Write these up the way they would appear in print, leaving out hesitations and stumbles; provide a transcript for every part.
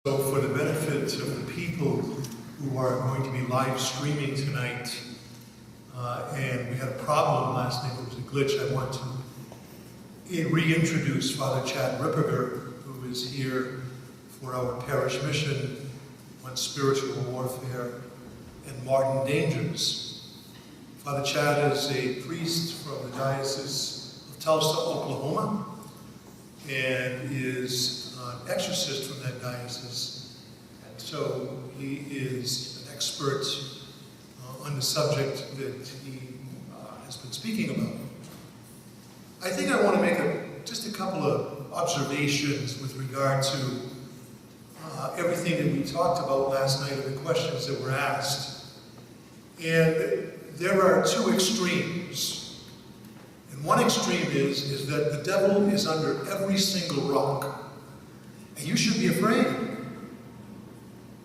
So for the benefit of the people who are going to be live streaming tonight, and we had a problem last night, it was a glitch, I want to reintroduce Father Chad Ripperger, who is here for our parish mission on spiritual warfare and modern dangers. Father Chad is a priest from the Diocese of Tulsa, Oklahoma, and is an exorcist from that diocese. And so he is an expert on the subject that he has been speaking about. I think I want to make just a couple of observations with regard to everything that we talked about last night and the questions that were asked. And there are two extremes. And one extreme is that the devil is under every single rock. And you should be afraid.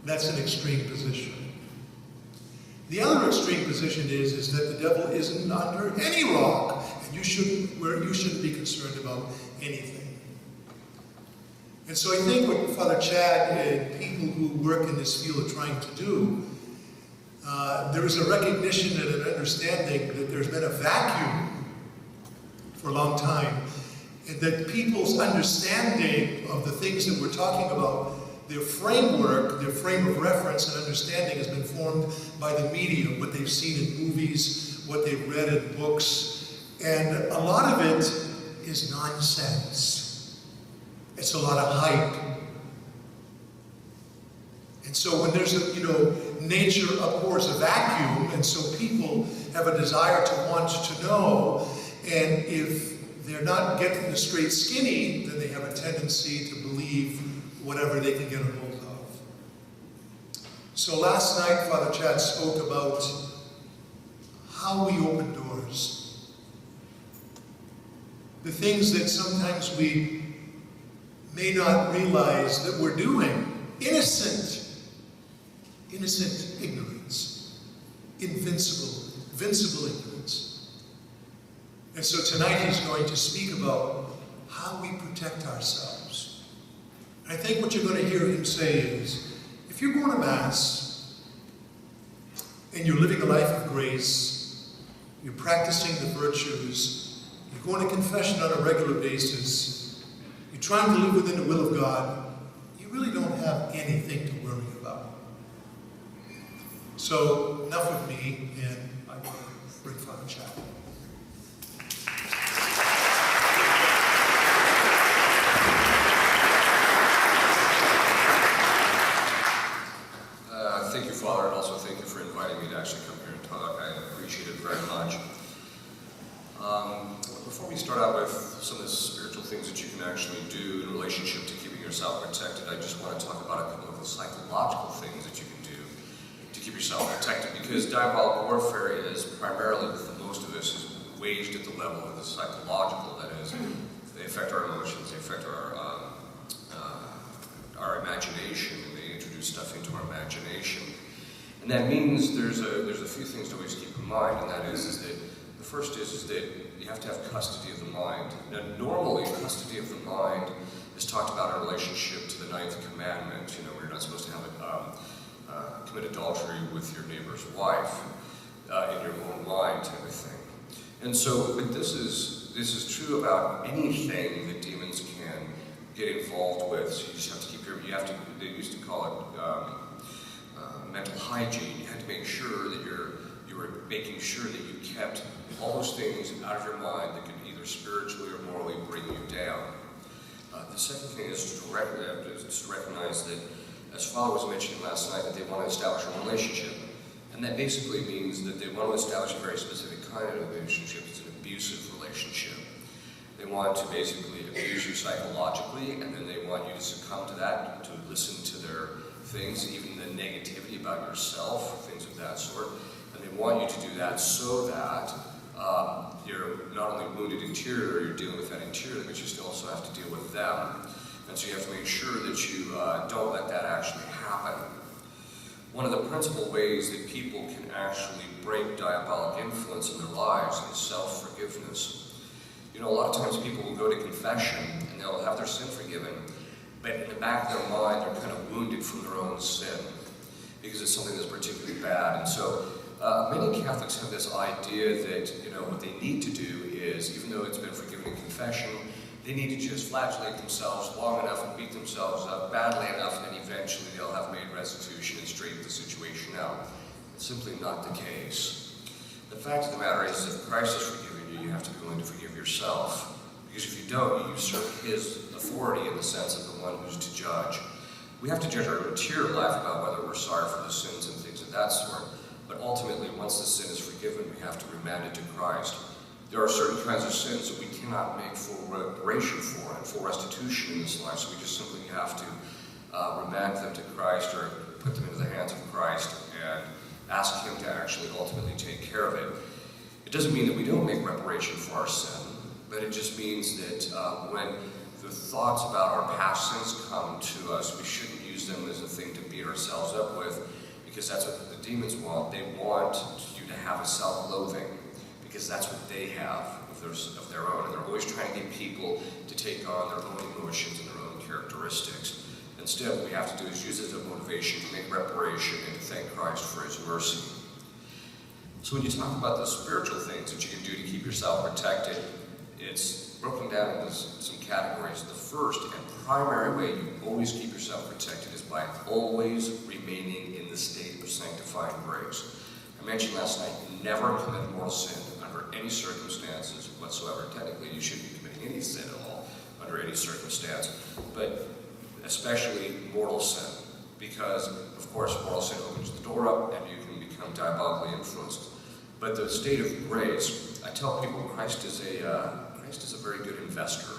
That's an extreme position. The other extreme position is that the devil isn't under any rock, and you shouldn't be concerned about anything. And so I think what Father Chad and people who work in this field are trying to do, there is a recognition and an understanding that there's been a vacuum for a long time, and that people's understanding of the things that we're talking about, their framework, their frame of reference and understanding has been formed by the media, what they've seen in movies, what they've read in books, and a lot of it is nonsense. It's a lot of hype. And so when there's nature abhors a vacuum, and so people have a desire to want to know, and if they're not getting the straight skinny, then they have a tendency to believe whatever they can get a hold of. So last night, Father Chad spoke about how we open doors. The things that sometimes we may not realize that we're doing. Innocent ignorance. Invincible ignorance. And so tonight he's going to speak about how we protect ourselves. I think what you're going to hear him say is, if you're going to Mass, and you're living a life of grace, you're practicing the virtues, you're going to confession on a regular basis, you're trying to live within the will of God, you really don't have anything to worry about. So, enough of me, and I want to bring Father Chad. Thank you, Father, and also thank you for inviting me to actually come here and talk. I appreciate it very much. Before we start out with some of the spiritual things that you can actually do in relationship to keeping yourself protected, I just want to talk about a couple of the psychological things that you can do to keep yourself protected, because diabolic warfare is primarily, with most of this, is waged at the level of the psychological. That is, they affect our emotions, they affect our imagination, and they introduce stuff into our imagination. And that means there's a few things to always keep in mind, and that is that the first is that you have to have custody of the mind. Now, normally, custody of the mind is talked about in relationship to the 9th commandment, where you're not supposed to have commit adultery with your neighbor's wife in your own mind, type of thing. And so, but this is true about anything that demons can get involved with. So you just have to keep they used to call it mental hygiene. You had to make sure that you were making sure that you kept all those things out of your mind that could either spiritually or morally bring you down. The second thing is to recognize that, as Father was mentioning last night, that they want to establish a relationship. And that basically means that they want to establish a very specific kind of relationship. It's an abusive relationship. They want to basically abuse you psychologically, and then they want you to succumb to that, to listen to their things, even the negativity about yourself, things of that sort. And they want you to do that so that you're not only wounded interior, you're dealing with that interior, but you still also have to deal with them. And so you have to make sure that you don't let that actually happen. One of the principal ways that people can actually break diabolic influence in their lives is self-forgiveness. A lot of times people will go to confession and they'll have their sin forgiven, but in the back of their mind, they're kind of wounded from their own sin, because it's something that's particularly bad. And so many Catholics have this idea that, what they need to do is, even though it's been forgiven in confession, they need to just flagellate themselves long enough and beat themselves up badly enough, and then eventually they'll have made restitution and straightened the situation out. It's simply not the case. The fact of the matter is, if Christ has forgiven you, you have to be willing to forgive yourself. Because if you don't, you usurp his authority in the sense of the one who's to judge. We have to judge our interior life about whether we're sorry for the sins and things of that sort. But ultimately, once the sin is forgiven, we have to remand it to Christ. There are certain kinds of sins that we cannot make full reparation for and full restitution in this life, so we just simply have to remand them to Christ or put them into the hands of Christ and ask him to actually ultimately take care of it. It doesn't mean that we don't make reparation for our sin, but it just means that when the thoughts about our past sins come to us, we shouldn't use them as a thing to beat ourselves up with, because that's what the demons want. They want you to have a self-loathing, because that's what they have of their own. And they're always trying to get people to take on their own emotions and their own characteristics. Instead, what we have to do is use it as a motivation to make reparation and to thank Christ for his mercy. So when you talk about the spiritual things that you can do to keep yourself protected, it's broken down into some categories. The first and primary way you always keep yourself protected is by always remaining in the state of sanctifying grace. I mentioned last night, never commit mortal sin under any circumstances whatsoever. Technically, you shouldn't be committing any sin at all under any circumstance, but especially mortal sin, because, of course, mortal sin opens the door up and you can become diabolically influenced. But the state of grace, I tell people, Christ is a very good investor.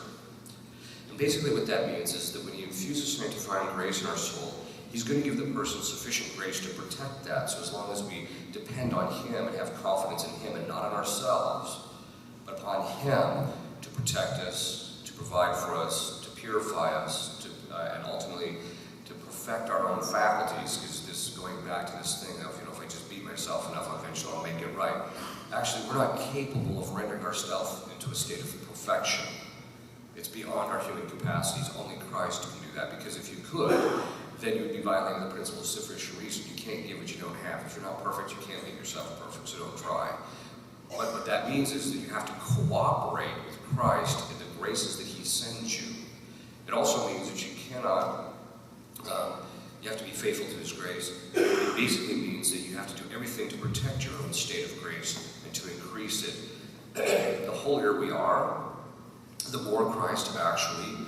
And basically what that means is that when he infuses sanctifying grace in our soul, he's going to give the person sufficient grace to protect that. So as long as we depend on him and have confidence in him and not on ourselves, but upon him to protect us, to provide for us, to purify us, and ultimately to perfect our own faculties, because this going back to this thing of, if I just beat myself enough, eventually I'll make it right. Actually, we're not capable of rendering ourselves into a state of perfection. It's beyond our human capacities. Only Christ can do that, because if you could, then you would be violating the principle of sufficient reason. You can't give what you don't have. If you're not perfect, you can't make yourself perfect, so don't try. But what that means is that you have to cooperate with Christ in the graces that he sends you. It also means that you cannot, you have to be faithful to his grace. It basically means that you have to do everything to protect your own state of grace and to increase it. The holier we are, the more Christ actually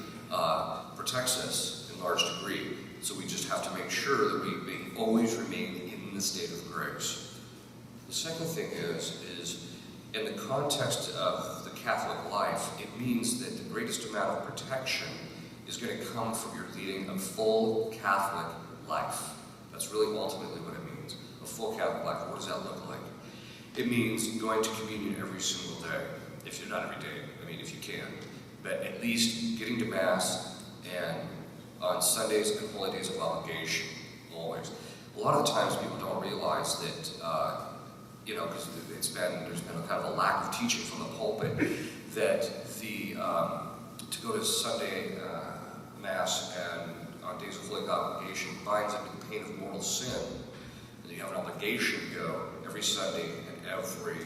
protects us in large degree. So we just have to make sure that we may always remain in the state of grace. The second thing is in the context of the Catholic life, it means that the greatest amount of protection is going to come from your leading a full Catholic life. That's really ultimately what it means. A full Catholic life. What does that look like? It means going to communion every single day. If you're not every day, if you can. But at least getting to Mass and on Sundays and holy days of obligation, always. A lot of the times people don't realize that, because there's been a kind of a lack of teaching from the pulpit, that to go to Sunday Mass and on days of holy obligation binds up with the pain of mortal sin. And you have an obligation to go every Sunday and every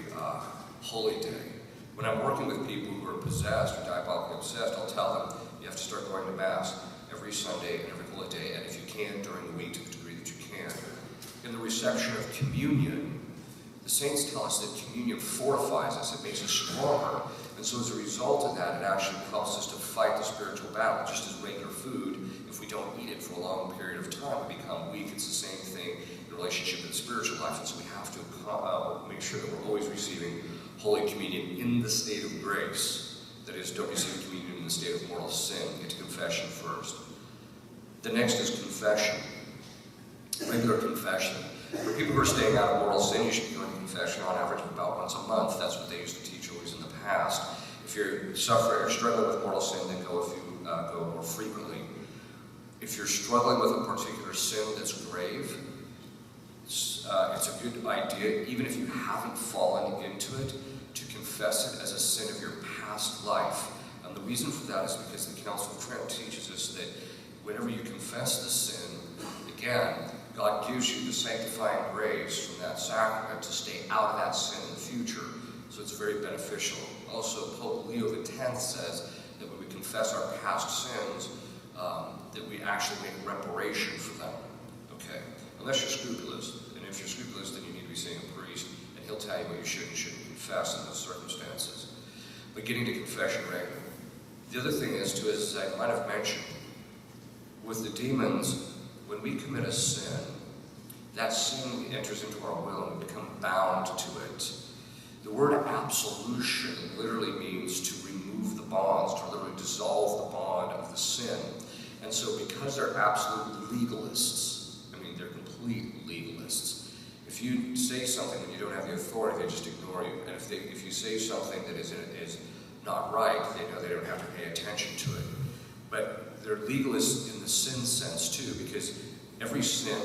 holy day. When I'm working with people who are possessed or diabolically obsessed, I'll tell them you have to start going to Mass every Sunday and every holy day, and if you can, during the week to the degree that you can. In the reception of communion, the saints tell us that communion fortifies us, it makes us stronger, and so as a result of that, it actually helps us to fight the spiritual battle. Just as regular food, if we don't eat it for a long period of time, we become weak. It's the same thing in relationship with the spiritual life, and so we have to make sure that we're always receiving Holy Communion in the state of grace. That is, don't receive communion in the state of mortal sin. Get to confession first. The next is confession. Regular confession. For people who are staying out of mortal sin, you should be going to confession on average about once a month. That's what they used to teach always in the past. If you're suffering or struggling with mortal sin, then go more frequently. If you're struggling with a particular sin that's grave, it's a good idea, even if you haven't fallen into it, to confess it as a sin of your past life. And the reason for that is because the Council of Trent teaches us that whenever you confess the sin, again, God gives you the sanctifying grace from that sacrament to stay out of that sin in the future. So it's very beneficial. Also, Pope Leo X says that when we confess our past sins, that we actually make reparation for them. Okay? Unless you're scrupulous. And if you're scrupulous, then you need to be seeing a priest, and he'll tell you what you should and shouldn't confess in those circumstances. But getting to confession regularly. The other thing is, too, as I might have mentioned, with the demons, when we commit a sin, that sin enters into our will and we become bound to it. The word absolution literally means to remove the bonds, to literally dissolve the bond of the sin. And so because they're absolute legalists, I mean, they're complete legalists. If you say something when you don't have the authority, they just ignore you. And if you say something that is not right, they know they don't have to pay attention to it. But they're legalists in the sin sense too, because every sin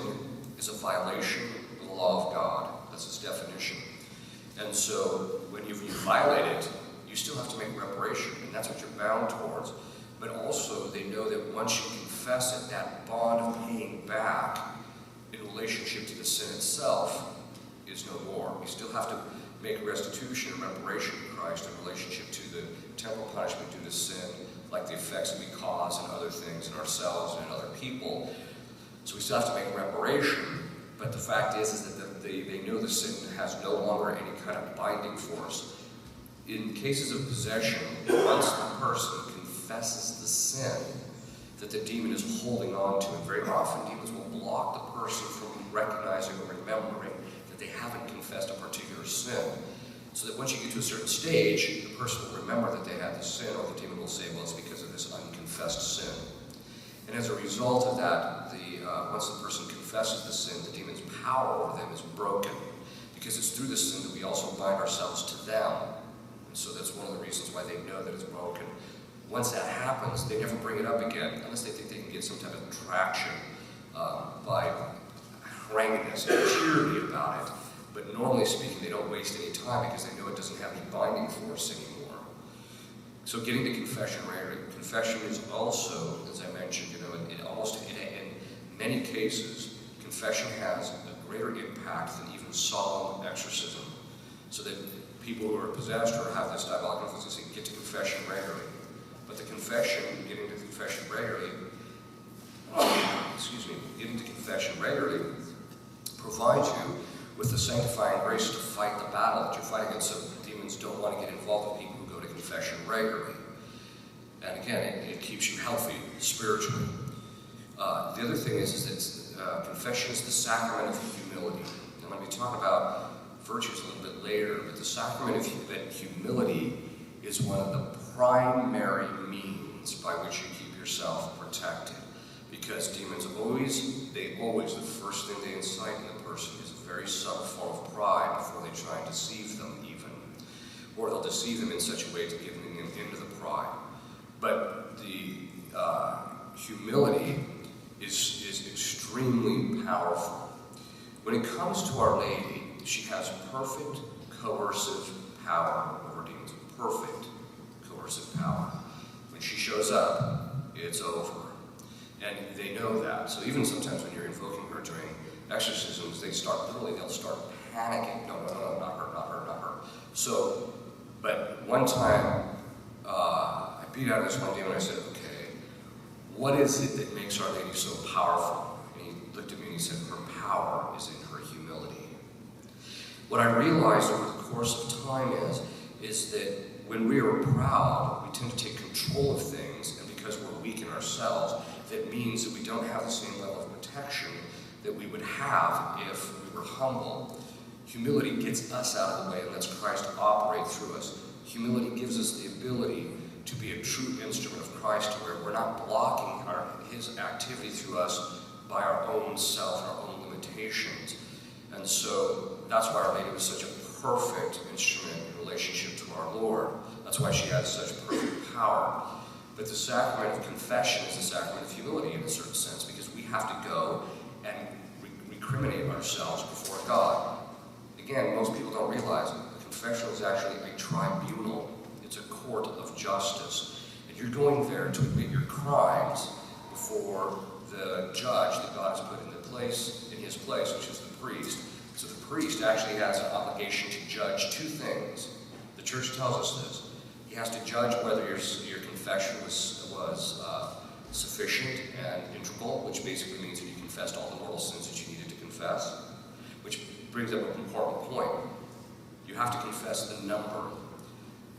is a violation of the law of God. That's its definition. And so when you violate it, you still have to make reparation, and that's what you're bound towards. But also they know that once you confess it, that bond of paying back in relationship to the sin itself is no more. You still have to make restitution and reparation to Christ in relationship to the temporal punishment due to sin, like the effects that we cause and other things in ourselves and in other people. So we still have to make reparation, but the fact is that they know the sin has no longer any kind of binding force. In cases of possession, once the person confesses the sin that the demon is holding on to, and very often demons will block the person from recognizing or remembering that they haven't confessed a particular sin. So that once you get to a certain stage, the person will remember that they had the sin, or the demon will say, well, it's because of this unconfessed sin. And as a result of that, once the person confesses the sin, the demon's power over them is broken. Because it's through the sin that we also bind ourselves to them. And so that's one of the reasons why they know that it's broken. Once that happens, they never bring it up again, unless they think they can get some type of traction by haranguing us and cheering about it. But normally speaking, they don't waste any time because they know it doesn't have any binding force anymore. So getting to confession regularly. Confession is also, as I mentioned, in many cases, confession has a greater impact than even solemn exorcism. So that people who are possessed or have this diabolic influence get to confession regularly. But the confession, getting to confession regularly, getting to confession regularly provides you with the sanctifying grace to fight the battle that you're fighting against. So demons don't want to get involved with people who go to confession regularly. And again, it keeps you healthy spiritually. The other thing is that confession is the sacrament of humility. And when we talk about virtues a little bit later, but the sacrament of humility is one of the primary means by which you keep yourself protected. Because demons the first thing they incite in the person is a very subtle form of pride before they try and deceive them even. Or they'll deceive them in such a way to give them into the pride. But the humility is extremely powerful. When it comes to Our Lady, she has perfect coercive power over demons. Perfect coercive power. When she shows up, it's over. And they know that. So even sometimes when you're invoking her during exorcisms, they'll start panicking. No, not her. So, but one time, I beat out of this one demon and I said, okay, what is it that makes Our Lady so powerful? And he looked at me and he said, her power is in her humility. What I realized over the course of time is that when we are proud, we tend to take control of things, and because we're weak in ourselves, that means that we don't have the same level of protection that we would have if we were humble. Humility gets us out of the way and lets Christ operate through us. Humility gives us the ability to be a true instrument of Christ, where we're not blocking his activity through us by our own self and our own limitations. And so that's why Our Lady was such a perfect instrument in relationship to our Lord. That's why she has such perfect power. But the sacrament of confession is the sacrament of humility in a certain sense, because we have to go and recriminate ourselves before God. Again, most people don't realize it. The confession is actually a tribunal. It's a court of justice. And you're going there to admit your crimes for the judge that God has put in his place, which is the priest. So the priest actually has an obligation to judge two things. The church tells us this. He has to judge whether your confession was sufficient and integral, which basically means that you confessed all the mortal sins that you needed to confess, which brings up an important point. You have to confess the number.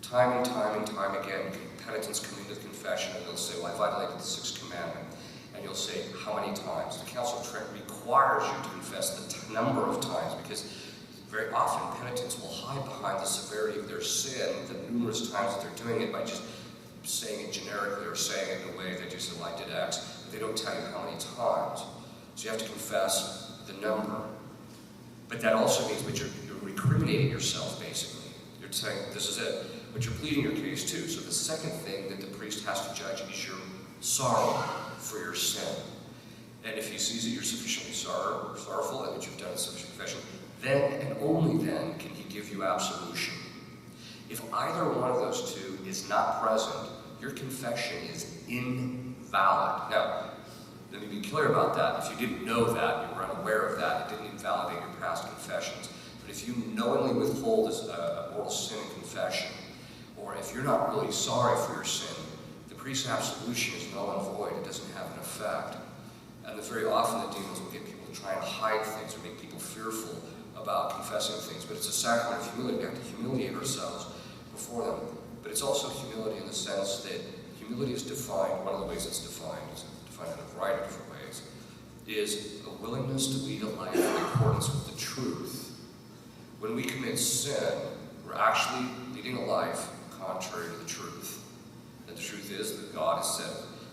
Time and time again, penitents come into the confession and they'll say, well, I violated the sixth commandment. And you'll say, how many times? The Council of Trent requires you to confess the number of times, because very often penitents will hide behind the severity of their sin, the numerous times that they're doing it, by just saying it generically or saying it in a way that you say, well, I did X, but they don't tell you how many times. So you have to confess the number. But that also means that you're recriminating yourself, basically. You're saying, this is it. But you're pleading your case too. So the second thing that the priest has to judge is your sorrow for your sin. And if he sees that you're sufficiently sorrowful and that you've done a sufficient confession, then and only then can he give you absolution. If either one of those two is not present, your confession is invalid. Now, let me be clear about that. If you didn't know that, you were unaware of that, it didn't invalidate your past confessions. But if you knowingly withhold a mortal sin in confession, or if you're not really sorry for your sin, the priest's absolution is null and void. It doesn't have an effect. And very often the demons will get people to try and hide things or make people fearful about confessing things. But it's a sacrament of humility. We have to humiliate ourselves before them. But it's also humility in the sense that humility is defined, one of the ways it's defined, is defined in a variety of different ways, is a willingness to lead a life in accordance with the truth. When we commit sin, we're actually leading a life contrary to the truth. And the truth is that God has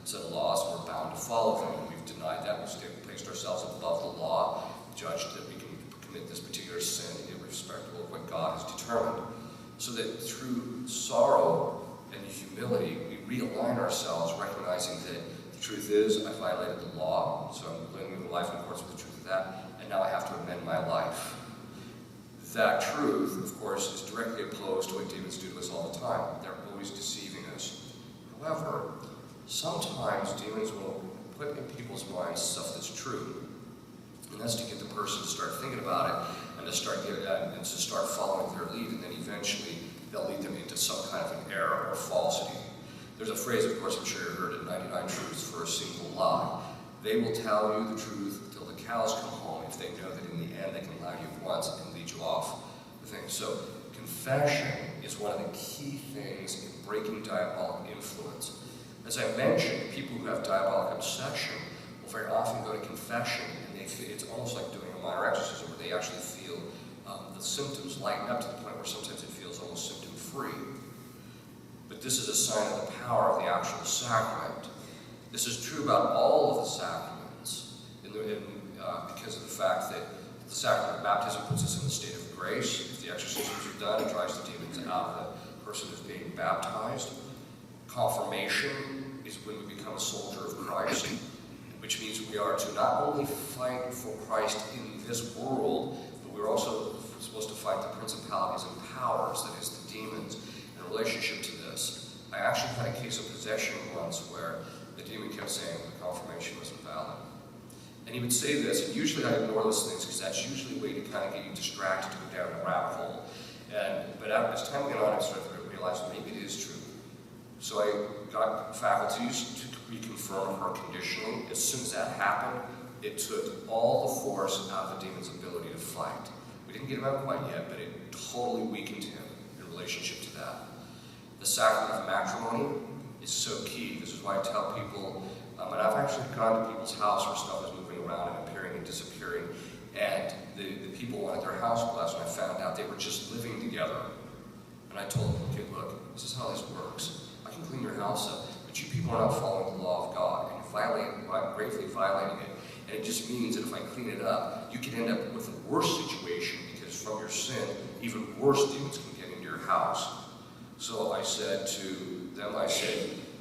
set laws and we're bound to follow them. And we've denied that. We've placed ourselves above the law, judged that we can commit this particular sin irrespective of what God has determined. So that through sorrow and humility, we realign ourselves, recognizing that the truth is I violated the law, so I'm living a life in accordance with the truth of that, and now I have to amend my life. That truth, of course, is directly opposed to what demons do to us all the time. They're always deceiving us. However, sometimes demons will put in people's minds stuff that's true. And that's to get the person to start thinking about it and to start following their lead, and then eventually they'll lead them into some kind of an error or falsity. There's a phrase, of course, I'm sure you've heard it, 99 truths for a single lie. They will tell you the truth till the cows come home if they know that in the end they can lie to you once and lead you off the thing. So confession is one of the key things in breaking diabolic influence. As I mentioned, people who have diabolic obsession will very often go to confession, and it's almost like doing a minor exorcism where they actually feel the symptoms lighten up to the point where sometimes it feels almost symptom-free. But this is a sign of the power of the actual sacrament. This is true about all of the sacraments, because of the fact that the sacrament of baptism puts us in the state of grace. If the exorcisms are done, it drives the demons out of the person who's being baptized. Confirmation is when we become a soldier of Christ, which means we are to not only fight for Christ in this world, but we're also supposed to fight the principalities and powers, that is, the demons, in relationship to this. I actually had a case of possession once where the demon kept saying the confirmation wasn't valid. And he would say this, and usually I ignore those things because that's usually a way to kind of get you distracted to go down a rabbit hole. But as time went on, I started to realize maybe it is true. So I got faculties to reconfirm her conditionally. As soon as that happened, it took all the force out of the demon's ability to fight. We didn't get him out quite yet, but it totally weakened him in relationship to that. The sacrament of matrimony is so key. This is why I tell people, and I've actually gone to people's house where stuff is moving around and appearing and disappearing, and the people wanted their house blessed, and I found out they were just living together. And I told them, okay, look, this is how this works. I can clean your house up, but you people are not following the law of God, and you're gravely violating it. And it just means that if I clean it up, you can end up with a worse situation, because from your sin, even worse demons can get into your house. So I said to them,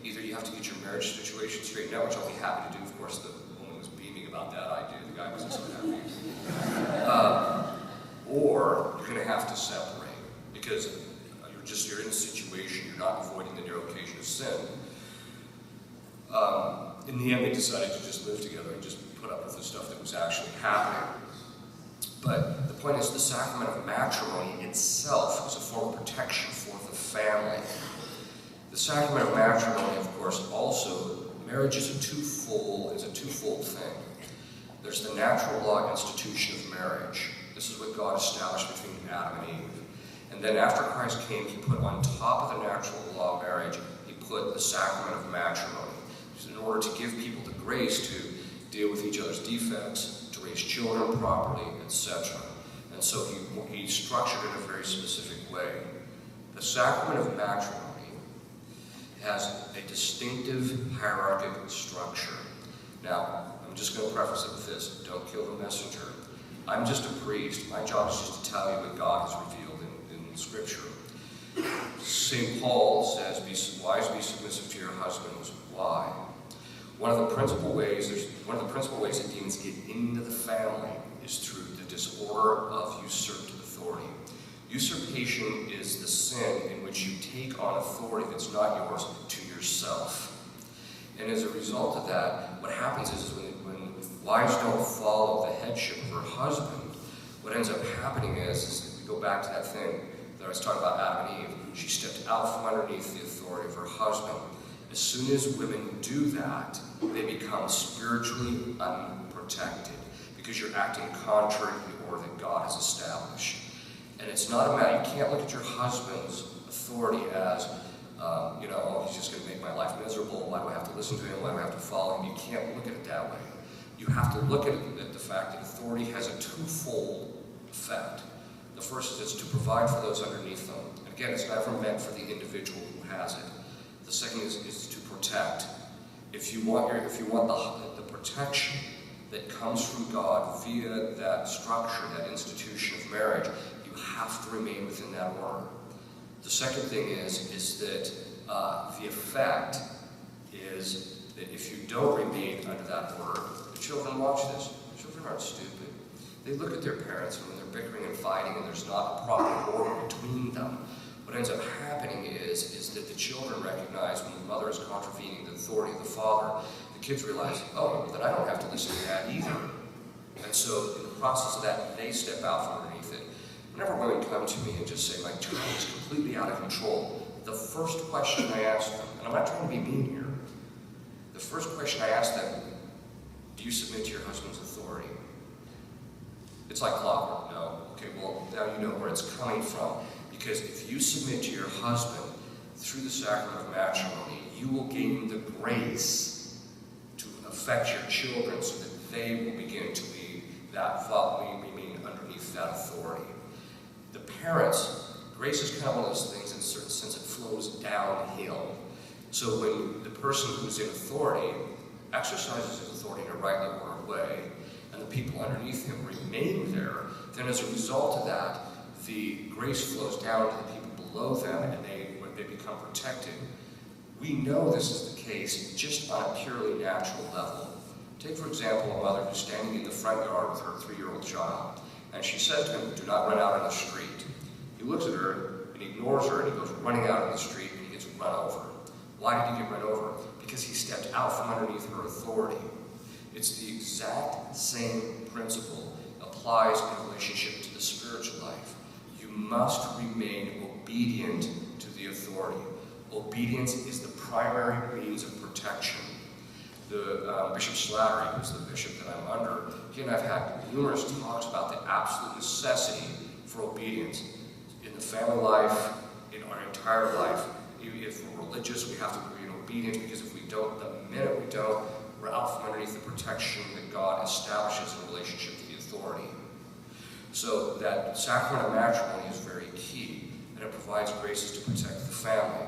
either you have to get your marriage situation straightened out, which I'll be happy to do. Of course, the woman was beaming about that idea. The guy wasn't so happy. Or you're going to have to separate, because you're in a situation, you're not avoiding the narrow occasion of sin. In the end, they decided to just live together and just put up with the stuff that was actually happening. But the point is, the sacrament of matrimony itself is a form of protection for the family. The sacrament of matrimony, of course, also, marriage is a twofold thing. There's the natural law institution of marriage. This is what God established between Adam and Eve. And then after Christ came, he put on top of the natural law of marriage, he put the sacrament of matrimony, in order to give people the grace to deal with each other's defects, to raise children properly, etc. And so he structured it in a very specific way. The sacrament of matrimony has a distinctive hierarchical structure. Now, I'm just going to preface it with this: don't kill the messenger. I'm just a priest. My job is just to tell you what God has revealed in Scripture. St. Paul says, "Wives, be submissive to your husbands." Why? One of the principal ways that demons get into the family is through the disorder of usurped authority. Usurpation is the sin in which you take on authority that's not yours to yourself. And as a result of that, what happens is when wives don't follow the headship of her husband, what ends up happening is we go back to that thing that I was talking about, Adam and Eve. She stepped out from underneath the authority of her husband. As soon as women do that, they become spiritually unprotected because you're acting contrary to the order that God has established. And it's not a matter, you can't look at your husband's authority as, oh, he's just going to make my life miserable. Why do I have to listen to him? Why do I have to follow him? You can't look at it that way. You have to look at the fact that authority has a twofold effect. The first is it's to provide for those underneath them. And again, it's never meant for the individual who has it. The second is to protect. If you want the protection that comes from God via that structure, that institution of marriage, you have to remain within that order. The second thing is that the effect is that if you don't remain under that order, the children watch this. The children aren't stupid. They look at their parents, and when they're bickering and fighting and there's not a proper order between them, what ends up happening is that the children recognize when the mother is contravening the authority of the father, the kids realize, oh, then I don't have to listen to that either. And so in the process of that, they step out from underneath it. Whenever women come to me and just say, my child is completely out of control, the first question I ask them, and I'm not trying to be mean here, the first question I ask them, do you submit to your husband's authority? It's like clockwork. No. Okay, well, now you know where it's coming from. Because if you submit to your husband through the sacrament of matrimony, you will gain the grace to affect your children so that they will begin to be remain underneath that authority. The parents, grace is kind of one of those things in a certain sense, it flows downhill. So when the person who's in authority exercises his authority in a rightly ordered way, and the people underneath him remain there, then as a result of that, the grace flows down to the people below them, and they become protected. We know this is the case just on a purely natural level. Take, for example, a mother who's standing in the front yard with her 3-year-old child, and she says to him, do not run out in the street. He looks at her, and ignores her, and he goes running out in the street, and he gets run over. Why did he get run over? Because he stepped out from underneath her authority. It's the exact same principle applies in relationship to the spiritual life. You must remain obedient to the authority. Obedience is the primary means of protection. The Bishop Slattery, who's the bishop that I'm under, he and I have had numerous talks about the absolute necessity for obedience in the family life, in our entire life. If we're religious, we have to be obedient, because if we don't, the minute we don't, we're out from underneath the protection that God establishes in relationship to the authority. So that sacrament of matrimony is very key, and it provides graces to protect the family.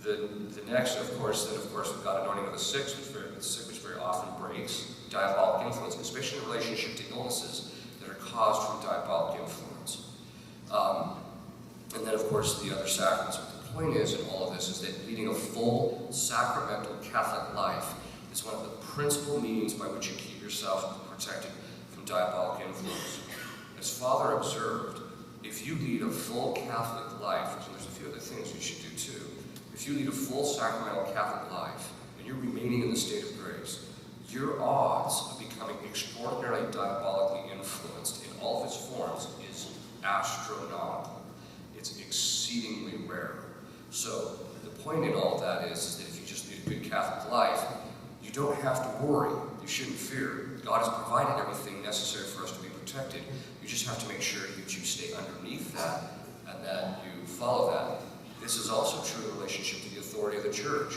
The next, of course, we've got anointing of the sick, which very often breaks diabolic influence, especially in relationship to illnesses that are caused from diabolic influence. And then, of course, the other sacraments. But the point is, in all of this, is that leading a full sacramental Catholic life is one of the principal means by which you keep yourself protected from diabolic influence. As Father observed, if you lead a full Catholic life, and there's a few other things you should do too, if you lead a full sacramental Catholic life, and you're remaining in the state of grace, your odds of becoming extraordinarily diabolically influenced in all of its forms is astronomical. It's exceedingly rare. So the point in all of that is that if you just lead a good Catholic life, you don't have to worry. You shouldn't fear. God has provided everything necessary for us to be protected. You just have to make sure that you stay underneath that and that you follow that. This is also true in relationship to the authority of the church.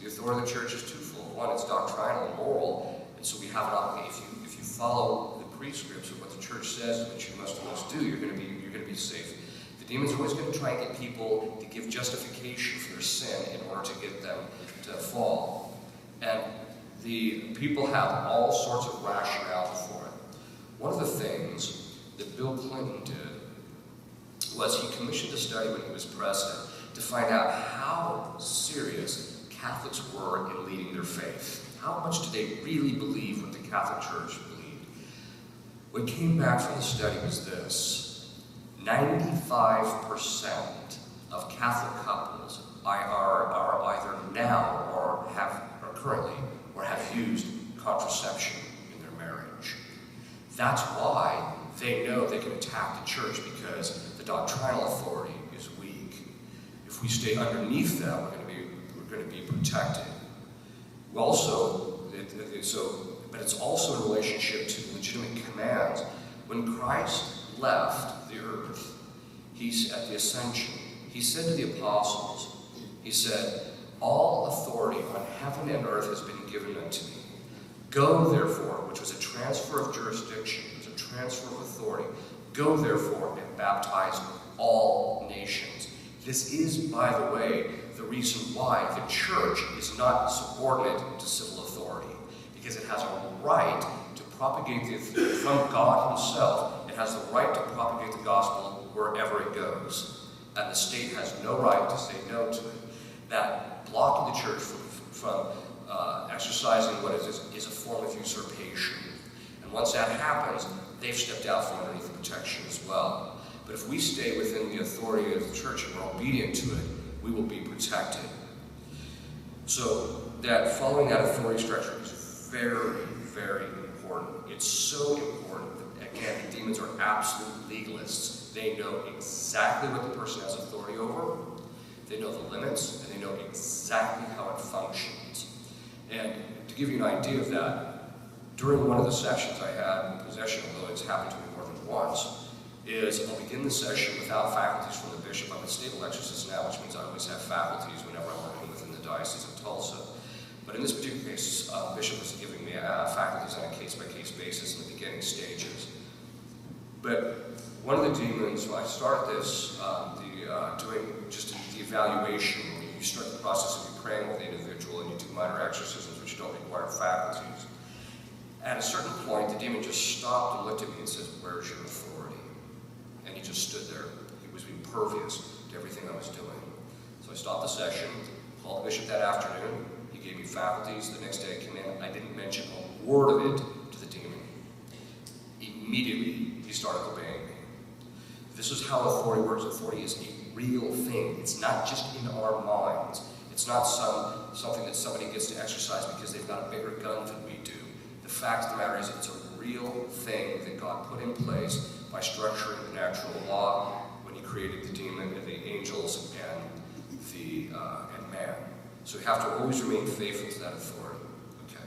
The authority of the church is twofold. One, it's doctrinal and moral, and so we have an obligation. If you follow the prescripts of what the church says that you must do, you're going to be safe. The demon's always going to try and get people to give justification for their sin in order to get them to fall. And the people have all sorts of rationale for it. One of the things that Bill Clinton did was he commissioned a study when he was president to find out how serious Catholics were in leading their faith. How much do they really believe what the Catholic Church believed? What came back from the study was this: 95% of Catholic couples are either now or currently or have used contraception in their marriage. That's why they know they can attack the church, because the doctrinal authority is weak. If we stay underneath that, we're going to be protected. Also, but it's also in relationship to legitimate commands. When Christ left the earth, at the ascension, he said to the apostles, he said, "All authority on heaven and earth has been given unto me. Go therefore," which was a transfer of jurisdiction, it was a transfer of authority. "Go therefore and baptize all nations." This is, by the way, the reason why the church is not subordinate to civil authority, because it has a right to propagate from God himself. It has the right to propagate the gospel wherever it goes, and the state has no right to say no to it. That blocking the church from exercising what is a form of usurpation. And once that happens, they've stepped out from underneath the protection as well. But if we stay within the authority of the church and we're obedient to it, we will be protected. So that following that authority structure is very, very important. It's so important that, again, the demons are absolute legalists. They know exactly what the person has authority over. They know the limits, and they know exactly how it functions. And to give you an idea of that, during one of the sessions I had in possession, although it's happened to me more than once, is I'll begin the session without faculties from the bishop. I'm a stable exorcist now, which means I always have faculties whenever I'm working within the Diocese of Tulsa. But in this particular case, the bishop was giving me faculties on a case-by-case basis in the beginning stages. But one of the demons, when I start this, doing just the evaluation, you start the process of praying with the individual and you do minor exorcisms which don't require faculties. At a certain point, the demon just stopped and looked at me and said, "Where's your authority?" And he just stood there. He was impervious to everything I was doing. So I stopped the session, called the bishop that afternoon. He gave me faculties. The next day I came in. I didn't mention a word of it to the demon. Immediately, he started obeying me. This is how authority works. Authority is a real thing. It's not just in our minds. It's not something that somebody gets to exercise because they've got a bigger gun than we do. The fact of the matter is it's a real thing that God put in place by structuring the natural law when he created the demon and the angels and man. So we have to always remain faithful to that authority. Okay.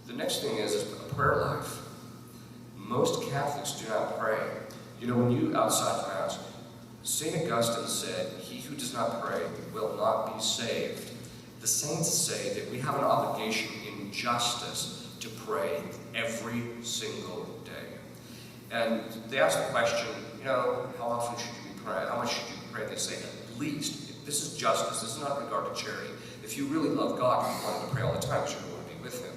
The next thing is a prayer life. Most Catholics do not pray. You know, when you outside Mass, St. Augustine said, "He who does not pray will not be saved." The saints say that we have an obligation in justice to pray every single day. And they ask the question, how often should you be praying? How much should you pray? They say, at least. This is justice. This is not regard to charity. If you really love God, you want to pray all the time because you want to be with him.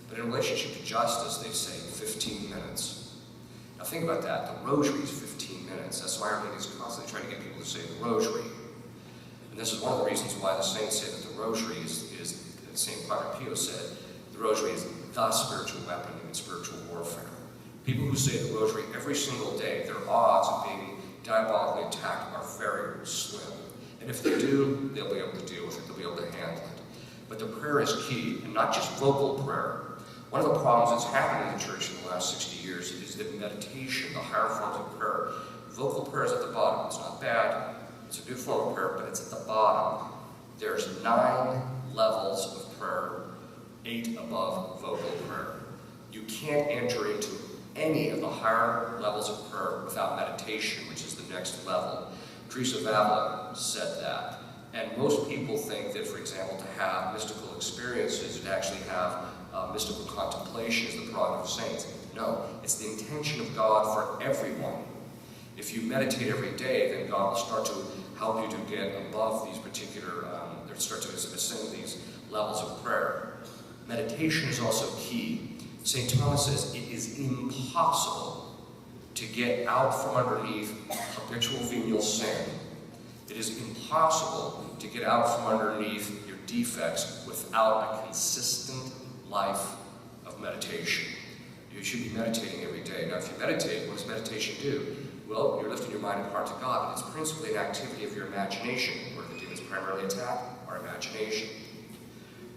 But in relationship to justice, they say 15 minutes. Now think about that. The rosary is 15 minutes. That's why everybody is constantly trying to get people to say the rosary. And this is one of the reasons why the saints say that the rosary is St. Padre Pio said, the rosary is the spiritual weapon in spiritual warfare. People who say the rosary every single day, their odds of being diabolically attacked are very slim. And if they do, they'll be able to deal with it. They'll be able to handle it. But the prayer is key, and not just vocal prayer. One of the problems that's happened in the church in the last 60 years is that meditation, the higher forms of prayer, vocal prayer is at the bottom. It's not bad. It's a new form of prayer, but it's at the bottom. There's 9 levels of prayer, 8 above vocal prayer. You can't enter into any of the higher levels of prayer without meditation, which is the next level. Teresa of Avila said that. And most people think that, for example, to have mystical experiences, to actually have mystical contemplation is the prerogative of saints. No, it's the intention of God for everyone. If you meditate every day, then God will start to help you to get above these particular, or start to ascend these levels of prayer. Meditation is also key. St. Thomas says it is impossible to get out from underneath habitual venial sin. It is impossible to get out from underneath your defects without a consistent life of meditation. You should be meditating every day. Now, if you meditate, what does meditation do? Well, you're lifting your mind and heart to God, and it's principally an activity of your imagination. Where the demons primarily attack our imagination.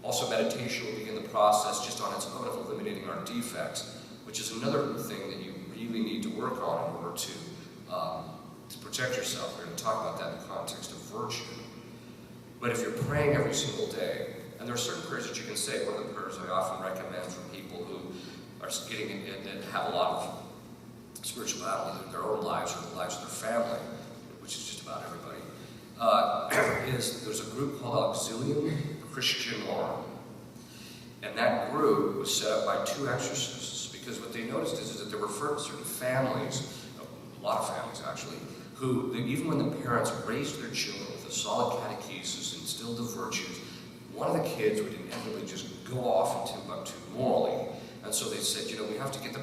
Also, meditation will begin the process just on its own of eliminating our defects, which is another thing that you really need to work on in order to protect yourself. We're going to talk about that in the context of virtue. But if you're praying every single day, and there are certain prayers that you can say. One of the prayers I often recommend for people who are getting in and have a lot of spiritual battle, either in their own lives or the lives of their family, which is just about everybody, is there's a group called Auxilium Christianorum. And that group was set up by 2 exorcists, because what they noticed is that there were certain families, a lot of families actually, who, even when the parents raised their children with a solid catechesis and instilled the virtues, one of the kids would inevitably just go off in Timbuktu morally. And so they said, we have to get the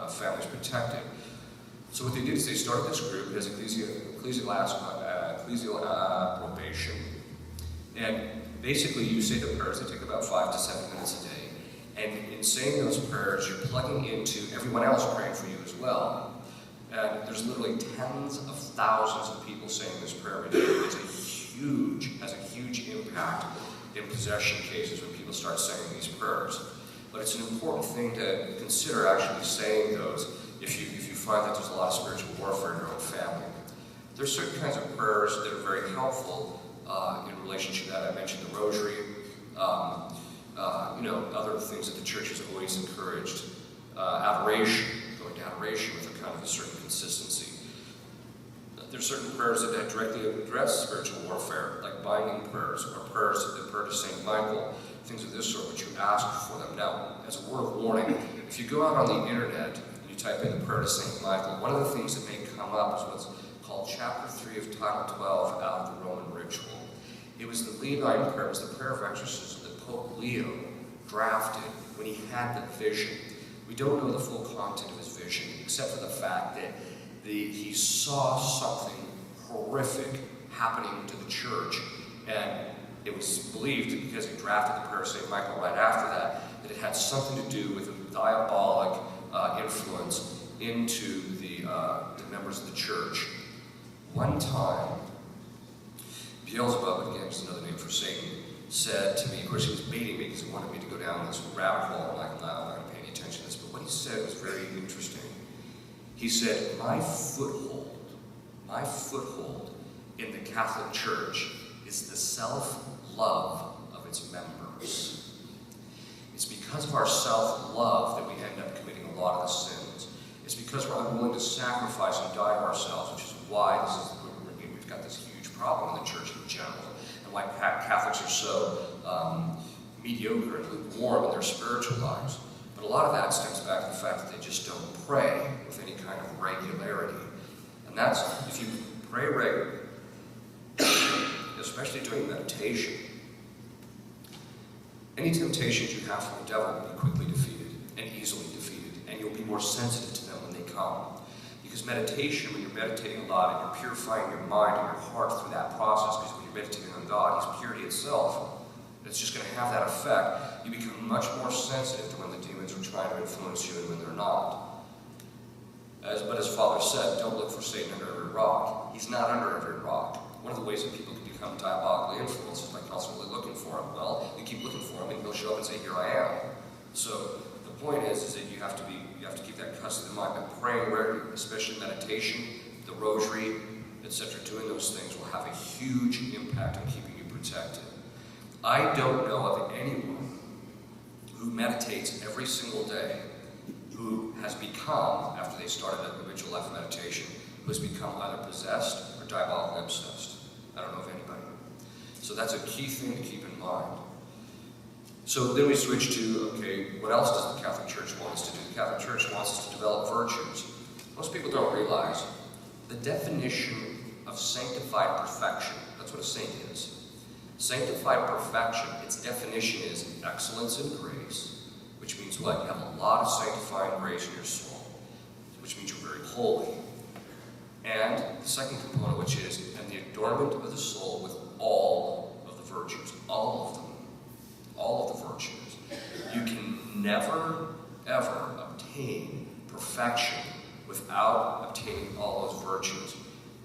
families protected. So what they did is they started this group as ecclesial probation. And basically you say the prayers. They take about 5 to 7 minutes a day. And in saying those prayers, you're plugging into everyone else praying for you as well. And there's literally tens of thousands of people saying this prayer every day. Has a huge impact in possession cases when people start saying these prayers. But it's an important thing to consider actually saying those if you find that there's a lot of spiritual warfare in your own family. There's certain kinds of prayers that are very helpful in relationship to that. I mentioned the rosary, other things that the church has always encouraged. Adoration, going to adoration with a kind of a certain consistency. There's certain prayers that directly address spiritual warfare, like binding prayers, or prayers that pray to St. Michael, things of this sort, which you ask for them. Now, as a word of warning, if you go out on the internet and you type in the prayer to St. Michael, one of the things that may come up is what's called Chapter 3 of Title 12 out of the Roman Ritual. It was the Leonine prayer, it was the prayer of exorcism that Pope Leo drafted when he had the vision. We don't know the full content of his vision, except for the fact that he saw something horrific happening to the church, and it was believed, because he drafted the prayer of St. Michael right after that, that it had something to do with a diabolic influence into the members of the church. One time, Beelzebub, again, is another name for Satan, said to me, of course he was baiting me because he wanted me to go down this rabbit hole, and I'm not going to pay any attention to this, but what he said was very interesting. He said, my foothold in the Catholic Church is the self-love of its members. It's because of our self-love that we end up committing a lot of the sins. It's because we're unwilling to sacrifice and die ourselves, which is why we've got this huge problem in the church in general, and why Catholics are so mediocre and lukewarm in their spiritual lives. But a lot of that stems back to the fact that they just don't pray with any kind of regularity. And that's, if you pray regularly, especially during meditation, any temptations you have from the devil will be quickly defeated and easily defeated, and you'll be more sensitive to them when they come. Because meditation, when you're meditating a lot and you're purifying your mind and your heart through that process, because when you're meditating on God, He's purity itself, it's just going to have that effect. You become much more sensitive to when the demons are trying to influence you and when they're not. But as Father said, don't look for Satan under every rock. He's not under every rock. One of the ways that people can become become diabolically influenced by constantly looking for him. Well, you keep looking for him, and he'll show up and say, "Here I am." So the point is that you have to keep that custody of mind. But praying regularly, especially meditation, the rosary, etc., doing those things will have a huge impact on keeping you protected. I don't know of anyone who meditates every single day who has become, after they started a habitual life of meditation, who has become either possessed or diabolically obsessed. I don't know of anybody. So that's a key thing to keep in mind. So then we switch to, okay, what else does the Catholic Church want us to do? The Catholic Church wants us to develop virtues. Most people don't realize the definition of sanctified perfection. That's what a saint is. Sanctified perfection, its definition is excellence in grace, which means what? You have a lot of sanctifying grace in your soul, which means you're very holy. And the second component, which is, and the adornment of the soul with all of the virtues, all of them, all of the virtues. You can never, ever obtain perfection without obtaining all those virtues.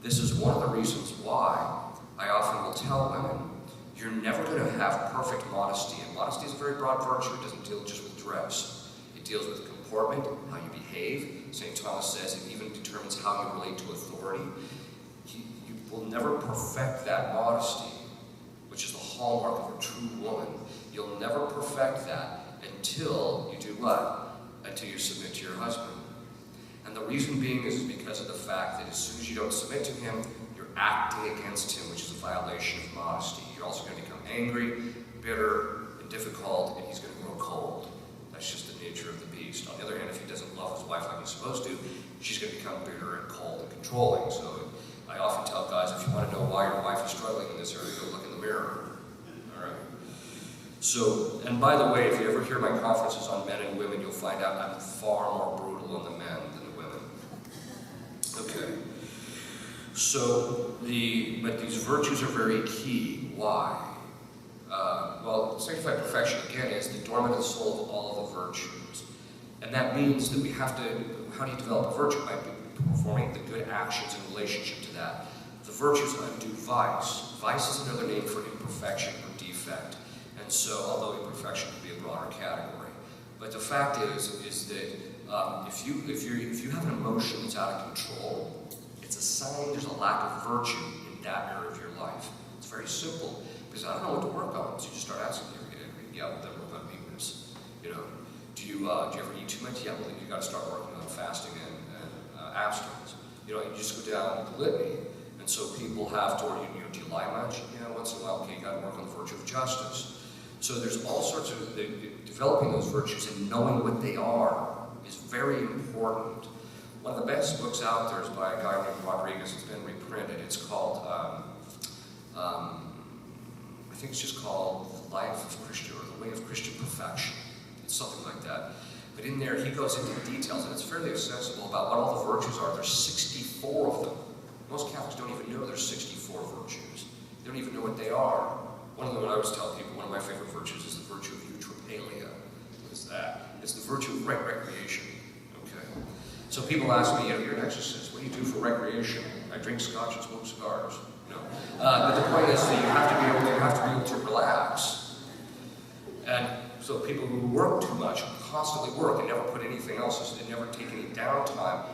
This is one of the reasons why I often will tell women, you're never going to have perfect modesty. And modesty is a very broad virtue. It doesn't deal just with dress. It deals with comportment, how you behave. St. Thomas says it even determines how you relate to authority. You will never perfect that modesty, which is the hallmark of a true woman. You'll never perfect that until you do what? Until you submit to your husband. And the reason being is because of the fact that as soon as you don't submit to him, you're acting against him, which is a violation of modesty. You're also going to become angry, bitter, and difficult, and he's going to grow cold. That's just the nature of the beast. On the other hand, if he doesn't love his wife like he's supposed to, she's going to become bitter and cold and controlling. So I often tell guys, if you want to know why your wife is struggling in this area, go look in the mirror. So, and by the way, if you ever hear my conferences on men and women, you'll find out I'm far more brutal on the men than the women. Okay. So, but these virtues are very key. Why? Well, sanctified perfection, again, is the adornment of the soul of all of the virtues. And that means that we have to, how do you develop a virtue? By performing the good actions in relationship to that. The virtues undo vice. Vice is another name for imperfection or defect. And so, although imperfection could be a broader category, but the fact is that if you have an emotion that's out of control, it's a sign there's a lack of virtue in that area of your life. It's very simple because I don't know what to work on, so you just start asking. Yeah, well, then work on weakness. Do you ever eat too much? Yeah, well, then you got to start working on fasting and abstinence. You just go down the litany. And so people have to, do you lie much? Yeah, once in a while, okay, you got to work on the virtue of justice. So there's all sorts of, developing those virtues and knowing what they are is very important. One of the best books out there is by a guy named Rodriguez. It's been reprinted. It's called, I think it's just called The Life of Christian, or The Way of Christian Perfection. It's something like that. But in there, he goes into details, and it's fairly accessible about what all the virtues are. There's 64 of them. Most Catholics don't even know there's 64 virtues. They don't even know what they are. One of them, I always tell people, one of my favorite virtues is the virtue of eutrapelia. What is that? It's the virtue of recreation. Okay. So people ask me, you're an exorcist. What do you do for recreation? I drink scotch and smoke cigars. But the point is that you have to be able to relax. And so people who work too much, constantly work, and never put anything else, and never take any downtime,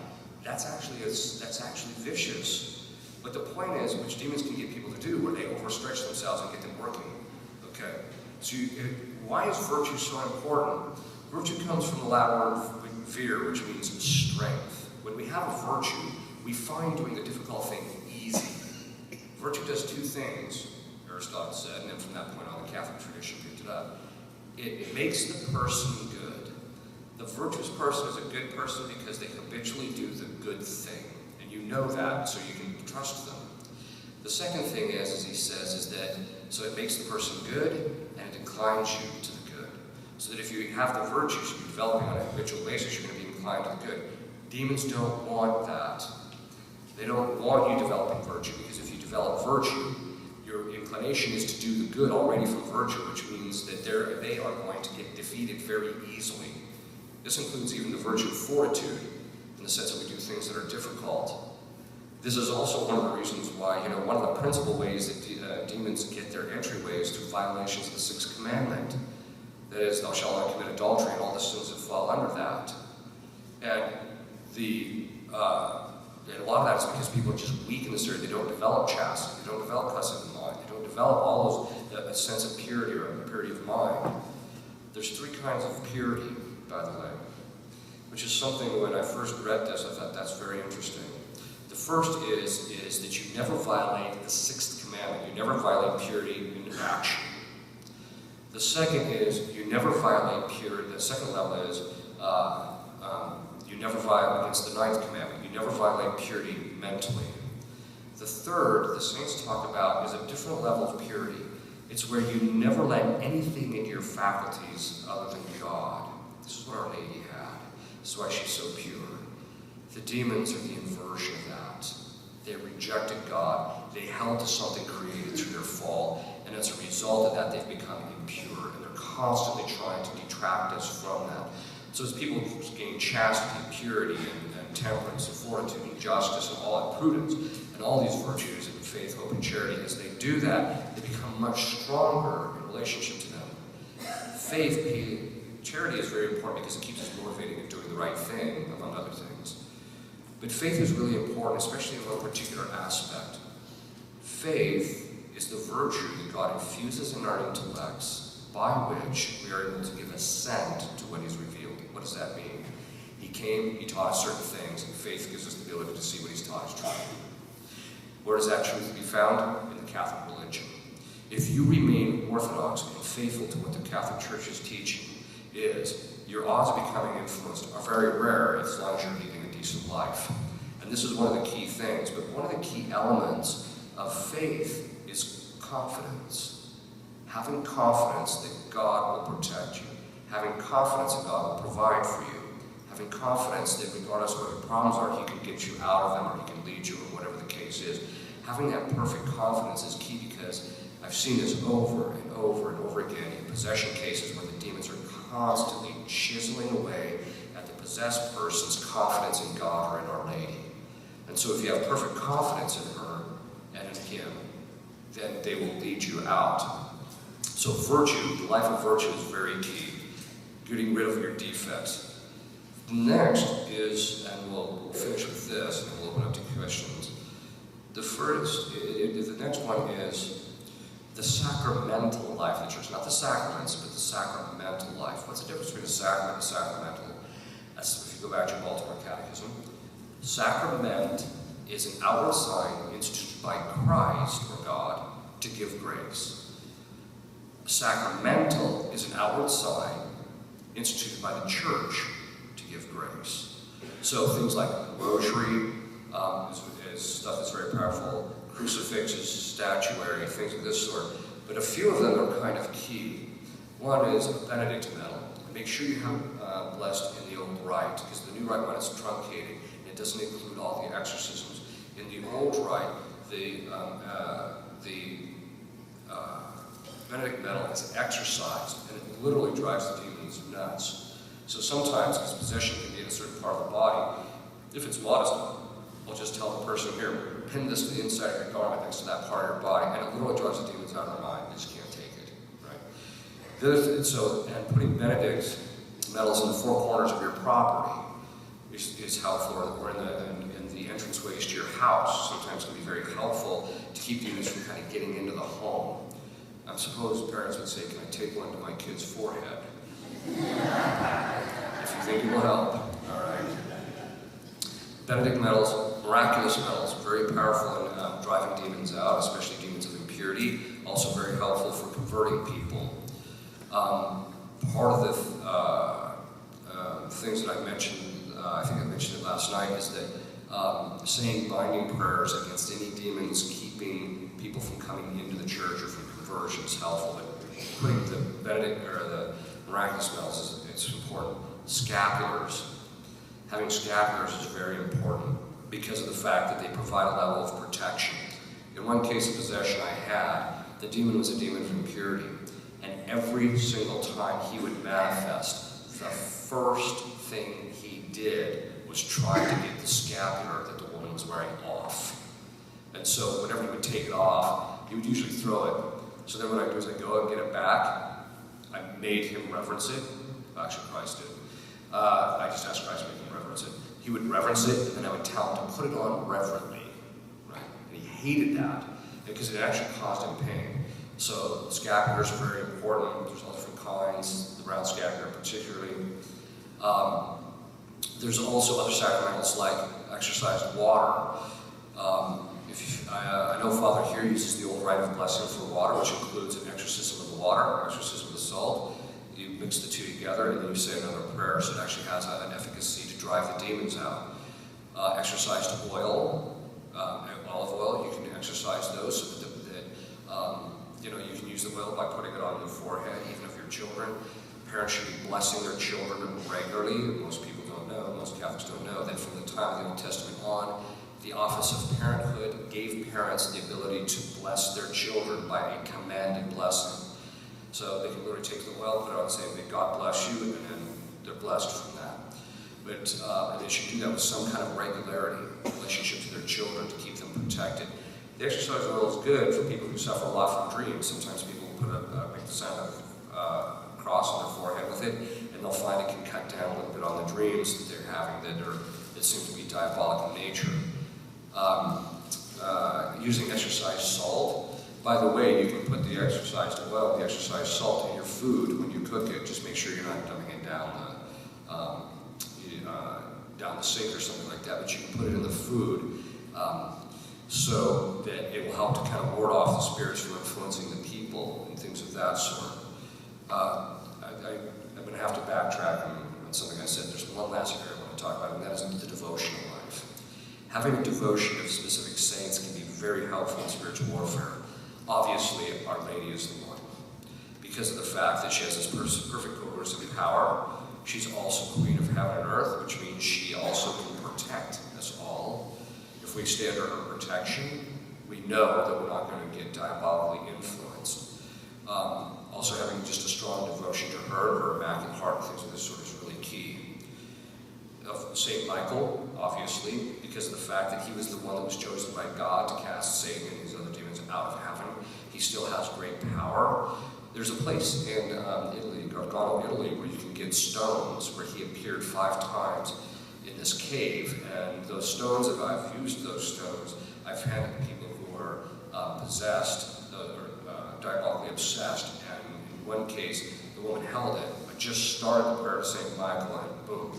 that's actually vicious. But the point is, which demons can get people to do, where they overstretch themselves and get them working. Okay. So why is virtue so important? Virtue comes from the Latin word vir, which means strength. When we have a virtue, we find doing the difficult thing easy. Virtue does two things, Aristotle said, and then from that point on, the Catholic tradition picked it up. It makes the person good. The virtuous person is a good person because they habitually do the good thing. And you know that, so you can trust them. The second thing is, as he says, is that, so it makes the person good, and it inclines you to the good. So that if you have the virtues you're developing on a habitual basis, you're going to be inclined to the good. Demons don't want that. They don't want you developing virtue, because if you develop virtue, your inclination is to do the good already from virtue, which means that they are going to get defeated very easily. This includes even the virtue of fortitude, in the sense that we do things that are difficult. This is also one of the reasons why, one of the principal ways that demons get their entryway is through violations of the sixth commandment. That is, thou shalt not commit adultery and all the sins that fall under that. And and a lot of that is because people are just weak in this area. They don't develop chastity, they don't develop custom of mind, they don't develop all those, a sense of purity or purity of mind. There's three kinds of purity, by the way, which is something when I first read this, I thought that's very interesting. The first is that you never violate the sixth commandment. You never violate purity in action. The second is you never violate purity. The second level is you never violate against the ninth commandment. You never violate purity mentally. The third, the saints talk about, is a different level of purity. It's where you never let anything into your faculties other than God. This is what Our Lady had. This is why she's so pure. The demons are the inversion of that. They rejected God. They held to something created through their fall, and as a result of that, they've become impure, and they're constantly trying to detract us from that. So as people gain chastity, purity, and temperance, and fortitude, and justice, and all that prudence, and all these virtues, and faith, hope, and charity, as they do that, they become much stronger in relationship to them. Faith, charity is very important because it keeps us motivated in doing the right thing, among other things. But faith is really important, especially in one particular aspect. Faith is the virtue that God infuses in our intellects by which we are able to give assent to what He's revealed. What does that mean? He came, He taught us certain things, and faith gives us the ability to see what He's taught is true. Where does that truth be found? In the Catholic religion. If you remain orthodox and faithful to what the Catholic Church is teaching, your odds of becoming influenced are very rare as long as you're leading a decent life. And this is one of the key things, but one of the key elements of faith is confidence. Having confidence that God will protect you. Having confidence that God will provide for you. Having confidence that regardless of what your problems are, He can get you out of them or He can lead you or whatever the case is. Having that perfect confidence is key because I've seen this over and over and over again in possession cases where the demons are constantly chiseling away at the possessed person's confidence in God or in Our Lady. And so if you have perfect confidence in her and in Him, then they will lead you out. So virtue, the life of virtue is very key. Getting rid of your defects. Next is, and we'll finish with this, and we'll open up to questions. The next one is the sacramental life of the church. Not the sacraments, but the sacramental life. What's the difference between a sacrament and a sacramental? That's if you go back to your Baltimore Catechism. Sacrament is an outward sign instituted by Christ or God to give grace. Sacramental is an outward sign instituted by the church to give grace. So things like the rosary is stuff that's very powerful, crucifixes, statuary, things of this sort. But a few of them are kind of key. One is a Benedict medal. Make sure you have blessed in the old rite, because the new rite one is truncated. It doesn't include all the exorcisms. In the old rite, the Benedict medal is exercised, and it literally drives the demons nuts. So sometimes, because possession can be in a certain part of the body, if it's modest, I'll just tell the person here, pin this to the inside of your garment next to that part of your body, and it literally drives the demons out of their mind. They just can't take it, right? The other thing, and putting Benedict medals in the four corners of your property is helpful, or in the entranceways to your house. Sometimes can be very helpful to keep demons from kind of getting into the home. I suppose parents would say, can I take one to my kid's forehead? If you think it will help, all right? Benedict medals, miraculous medals, very powerful in driving demons out, especially demons of impurity. Also very helpful for converting people. Part of the things that I mentioned, I think I mentioned it last night, is that saying binding prayers against any demons keeping people from coming into the church or from conversion is helpful. But putting the Benedict or the miraculous medals it's important. Scapulars. Having scapulars is very important because of the fact that they provide a level of protection. In one case of possession I had, the demon was a demon of impurity, and every single time he would manifest, the first thing he did was trying to get the scapular that the woman was wearing off. And so whenever he would take it off, he would usually throw it. So then what I do is I go and get it back. I made him reverence it. Actually, Christ did. I just asked Christ to make him reverence it. He would reverence it, and then I would tell him to put it on reverently. Right? And he hated that because it actually caused him pain. So scapulars are very important. There's all different kinds, the round scapular particularly. There's also other sacramentals like exorcised water. I know Father here uses the old rite of blessing for water, which includes an exorcism of the water, exorcism of the salt. You mix the two together and then you say another prayer, so it actually has an efficacy to drive the demons out. Exorcised oil, olive oil, you can exorcise those so that you can use the oil by putting it on your forehead, even of your children. Parents should be blessing their children regularly. Most people don't know, most Catholics don't know, that from the time of the Old Testament on, the office of parenthood gave parents the ability to bless their children by a commanded blessing. So they can literally take the oil, put it on and say, may God bless you, and then they're blessed from that. But and they should do that with some kind of regularity, relationship to their children to keep them protected. The exercise oil is good for people who suffer a lot from dreams. Sometimes people make the sign of a cross on their forehead with it, and they'll find it can cut down a little bit on the dreams that they're having that seem to be diabolic in nature. Using exorcised salt. By the way, you can put the exorcised oil, the exorcised salt in your food when you cook it. Just make sure you're not dumping it down the sink or something like that, but you can put it in the food so that it will help to kind of ward off the spirits from influencing the people and things of that sort. I'm going to have to backtrack on something I said. There's one last area I want to talk about, and that is the devotional life. Having a devotion of specific saints can be very helpful in spiritual warfare. Obviously, Our Lady is the one. Because of the fact that she has this perfect coercive power, she's also Queen of Heaven and Earth, which means she also can protect us all. If we stay under her protection, we know that we're not going to get diabolically influenced. Also, having just a strong devotion to her Immaculate Heart, and things of this sort is really key. Of St. Michael, obviously, because of the fact that he was the one that was chosen by God to cast Satan and these other demons out of heaven. He still has great power. There's a place in Italy, Gargano, Italy, where you can get stones, where he appeared 5 times in this cave. And those stones, if I've used those stones, I've had people who are possessed, or diabolically obsessed. And in one case, the woman held it, but just started the prayer to St. Michael, and boom,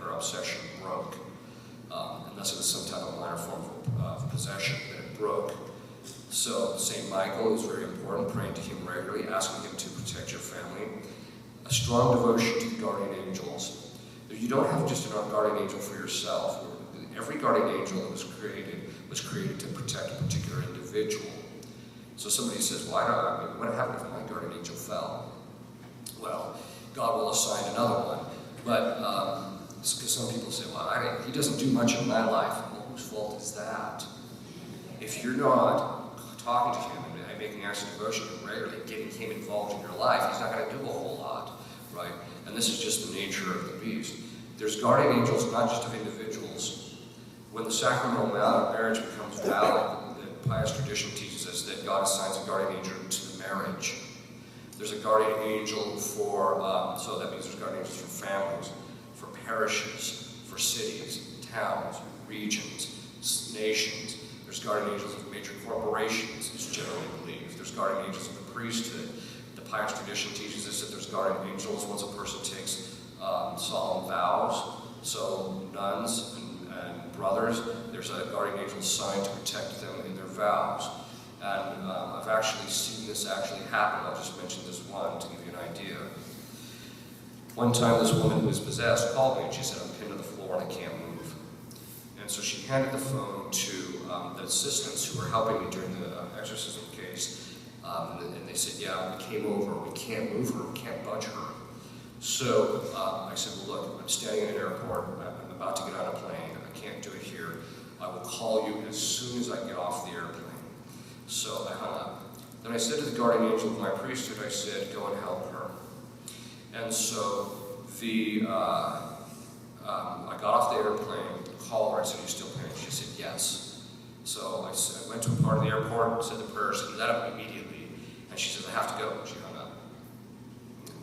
her obsession broke. Unless it was some type of minor form of possession, that it broke. So St. Michael is very important, praying to him regularly, asking him to protect your family. A strong devotion to the guardian angels. You don't have just a guardian angel for yourself. Every guardian angel that was created to protect a particular individual. So somebody says, what happened if my guardian angel fell? Well, God will assign another one. But because some people say, well, he doesn't do much in my life. Well, whose fault is that? If you're not talking to him and making acts of devotion regularly, getting him involved in your life, he's not going to do a whole lot, right? And this is just the nature of the beast. There's guardian angels, not just of individuals. When the sacramental marriage becomes valid, the pious tradition teaches us that God assigns a guardian angel to the marriage. There's a guardian angel for, so that means there's guardian angels for families, for parishes, for cities, towns, regions, nations. There's guardian angels of major corporations, it's generally believed. There's guardian angels of the priesthood. The pious tradition teaches us that there's guardian angels once a person takes solemn vows. So nuns and brothers, there's a guardian angel assigned to protect them in their vows. And I've actually seen this actually happen. I'll just mention this one to give you an idea. One time this woman who was possessed called me and she said, I'm pinned to the floor and I can't move. And so she handed the phone to the assistants who were helping me during the exorcism case. And they said, yeah, we came over, we can't move her, we can't budge her. So I said, well, look, I'm standing in an airport, I'm about to get on a plane, I can't do it here. I will call you as soon as I get off the airplane. So I hung up. Then I said to the guardian angel of my priesthood, I said, go and help her. And so I got off the airplane, called her, I said, "Are you still praying?" She said, "Yes." So I went to a part of the airport, said the prayer, she let up immediately, and she said, "I have to go." She hung up.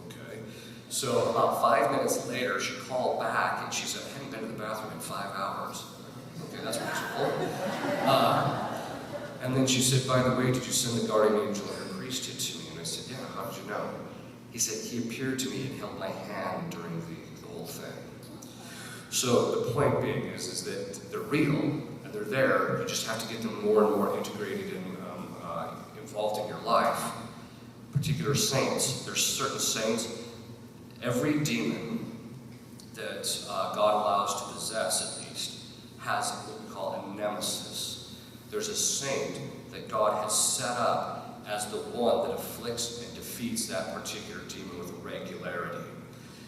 Okay. So about 5 minutes later, she called back, and she said, "I haven't been to the bathroom in 5 hours." Okay, that's reasonable. And then she said, "By the way, did you send the guardian angel and her priesthood to me?" And I said, "Yeah, how did you know?" He said, "He appeared to me and held my hand during the whole thing." So the point being is that they're real and they're there. You just have to get them more and more integrated and involved in your life. Particular saints, there's certain saints. Every demon that God allows to possess, at least, has what we call a nemesis. There's a saint that God has set up as the one that afflicts and defeats that particular demon with regularity.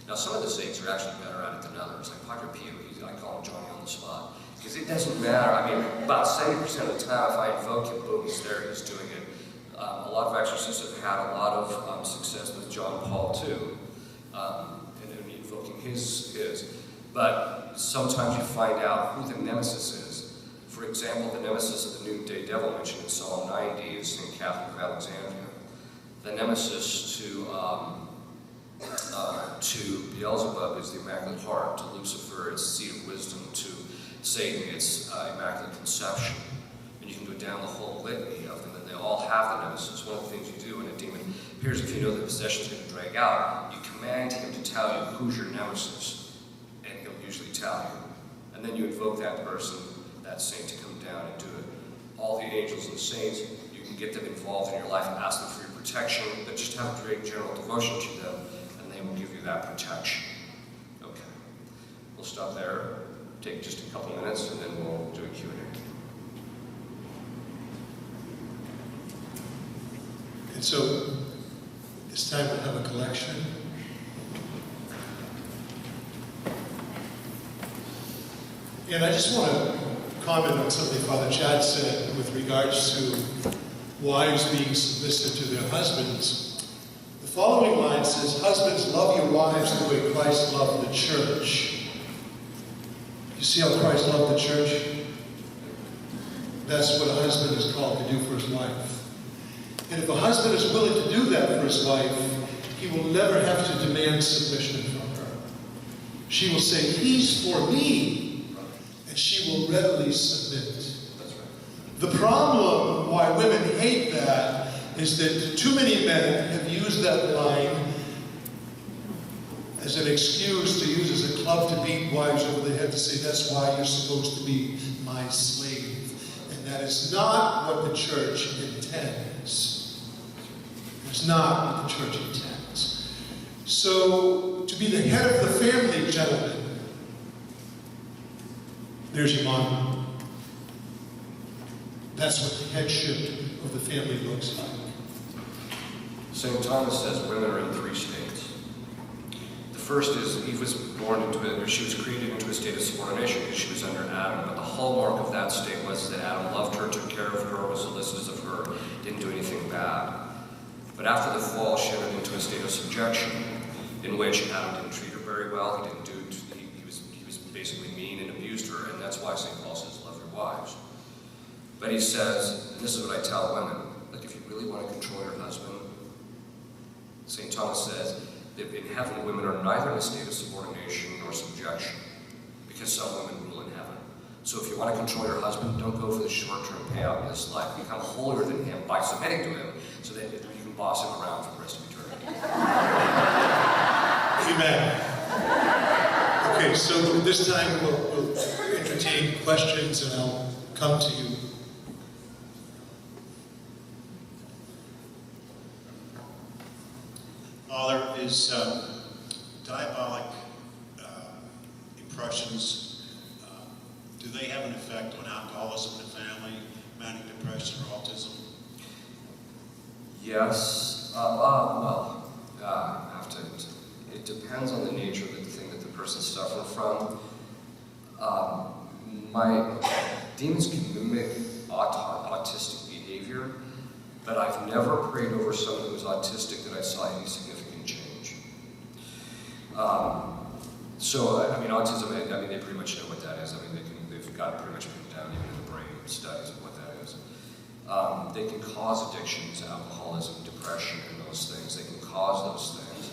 Now, some of the saints are actually better at it than others. Like Padre Pio, I call him Johnny on the spot. Because it doesn't matter. I mean, about 70% of the time, if I invoke him, boom, he's there, he's doing it. A lot of exorcists have had a lot of success with John Paul, too, and invoking his. But sometimes you find out who the nemesis is. For example, the nemesis of the noonday devil mentioned in Psalm 90 is St. Catherine of Alexandria. The nemesis to Beelzebub is the Immaculate Heart. To Lucifer, it's Seed of Wisdom. To Satan, it's Immaculate Conception. And you can go down the whole litany of them, and they all have the nemesis. One of the things you do when a demon appears, if you know the possession is going to drag out, you command him to tell you who's your nemesis, and he'll usually tell you. And then you invoke that person, that saint, to come down and do it. All the angels and the saints, you can get them involved in your life and ask them for your protection, but just have a great general devotion to them, and they will give you that protection. Okay. We'll stop there, take just a couple minutes, and then we'll do a Q&A. And so, this time we'll have a collection. And I just want to comment on something Father Chad said with regards to wives being submissive to their husbands. The following line says, "Husbands, love your wives the way Christ loved the church." You see how Christ loved the church? That's what a husband is called to do for his wife. And if a husband is willing to do that for his wife, he will never have to demand submission from her. She will say, "He's for me," and she will readily submit. That's right. The problem why women hate that is that too many men have used that line as an excuse to use as a club to beat wives over the head, to say, "That's why you're supposed to be my slave." And that is not what the church intends. It's not what the church intends. So, to be the head of the family, gentlemen, there's your mom. That's what the headship of the family looks like. St. Thomas says women are in 3 states. The first is Eve was born into it, or she was created into a state of subordination because she was under Adam. But the hallmark of that state was that Adam loved her, took care of her, was solicitous of her, didn't do anything bad. But after the fall, she entered into a state of subjection, in which Adam didn't treat her very well. He was basically mean and abused her, and that's why St. Paul says, "Love your wives." But he says, and this is what I tell women, like if you really want to control your husband, St. Thomas says that in heaven, women are neither in a state of subordination nor subjection, because some women rule in heaven. So if you want to control your husband, don't go for the short-term payout in this life. Become holier than him by submitting to him, so that you can boss him around for the rest of eternity. Amen. Okay, so this time we'll entertain questions, and I'll come to you. Father, is diabolic impressions, do they have an effect on alcoholism in the family, manic depression, or autism? Yes. It depends on the nature of the thing that the person's suffering from. My demons can mimic autistic behavior, but I've never prayed over someone who was autistic that I saw any significant change. So, I mean, autism, I mean, they pretty much know what that is. I mean, they've got it pretty much pinned down even in the brain studies of what that is. They can cause addictions, alcoholism, depression, and those things. They can cause those things.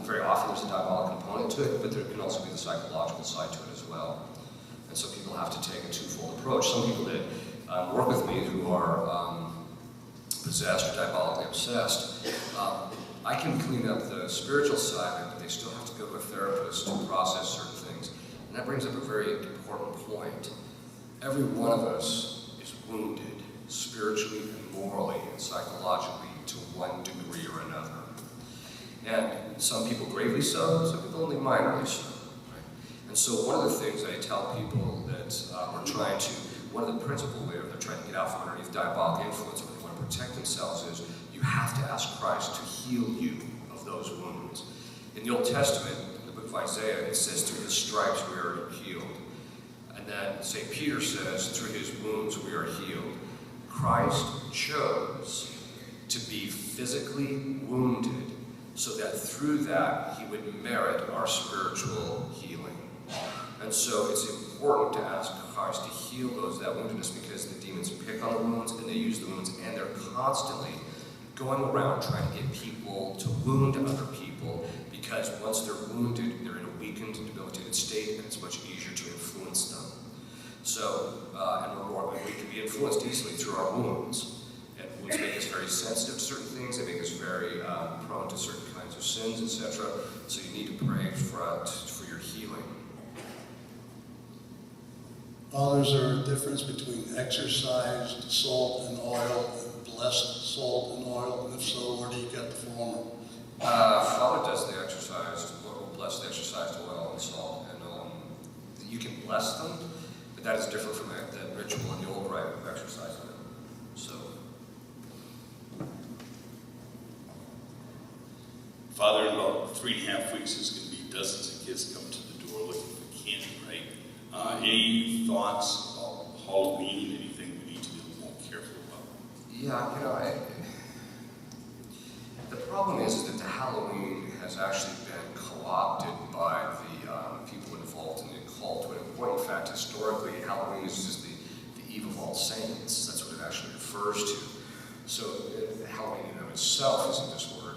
Very often there's a diabolic component to it, but there can also be the psychological side to it as well. And so people have to take a twofold approach. Some people that work with me who are possessed or diabolically obsessed, I can clean up the spiritual side of it, but they still have to go to a therapist to process certain things. And that brings up a very important point. Every one of us is wounded spiritually and morally and psychologically to one degree or another. And some people gravely so, some people only minorly so. Right? And so one of the things I tell people that we're trying to, one of the principal ways they're trying to get out from underneath diabolic influence when they want to protect themselves is you have to ask Christ to heal you of those wounds. In the Old Testament, in the book of Isaiah, it says through his stripes we are healed. And then St. Peter says through his wounds we are healed. Christ chose to be physically wounded so that through that he would merit our spiritual healing. And so it's important to ask Christ to heal that woundedness, because the demons pick on the wounds and they use the wounds, and they're constantly going around trying to get people to wound other people, because once they're wounded, they're in a weakened, debilitated state, and it's much easier to influence them. So, and we can be influenced easily through our wounds. And wounds make us very sensitive to certain things. They make us very prone to certain kinds of sins, etc. So you need to pray for your healing. Father, is there a difference between exorcised salt and oil and blessed salt and oil? And if so, where do you get the former? Father does the exercise, will bless the exercised oil and salt, and you can bless them, but that is different from the ritual and the old rite of exercising them. So, Father, in about 3.5 weeks, there's going to be dozens of kids come to the door looking for candy, right? Any thoughts about Halloween? Anything we need to be a little more careful about? yeah, the problem is that the Halloween has actually been co-opted by the people involved in the occult. When in point, in fact, historically, Halloween is just the eve of all saints. That's what it actually refers to. So Halloween in and of itself is a disorder.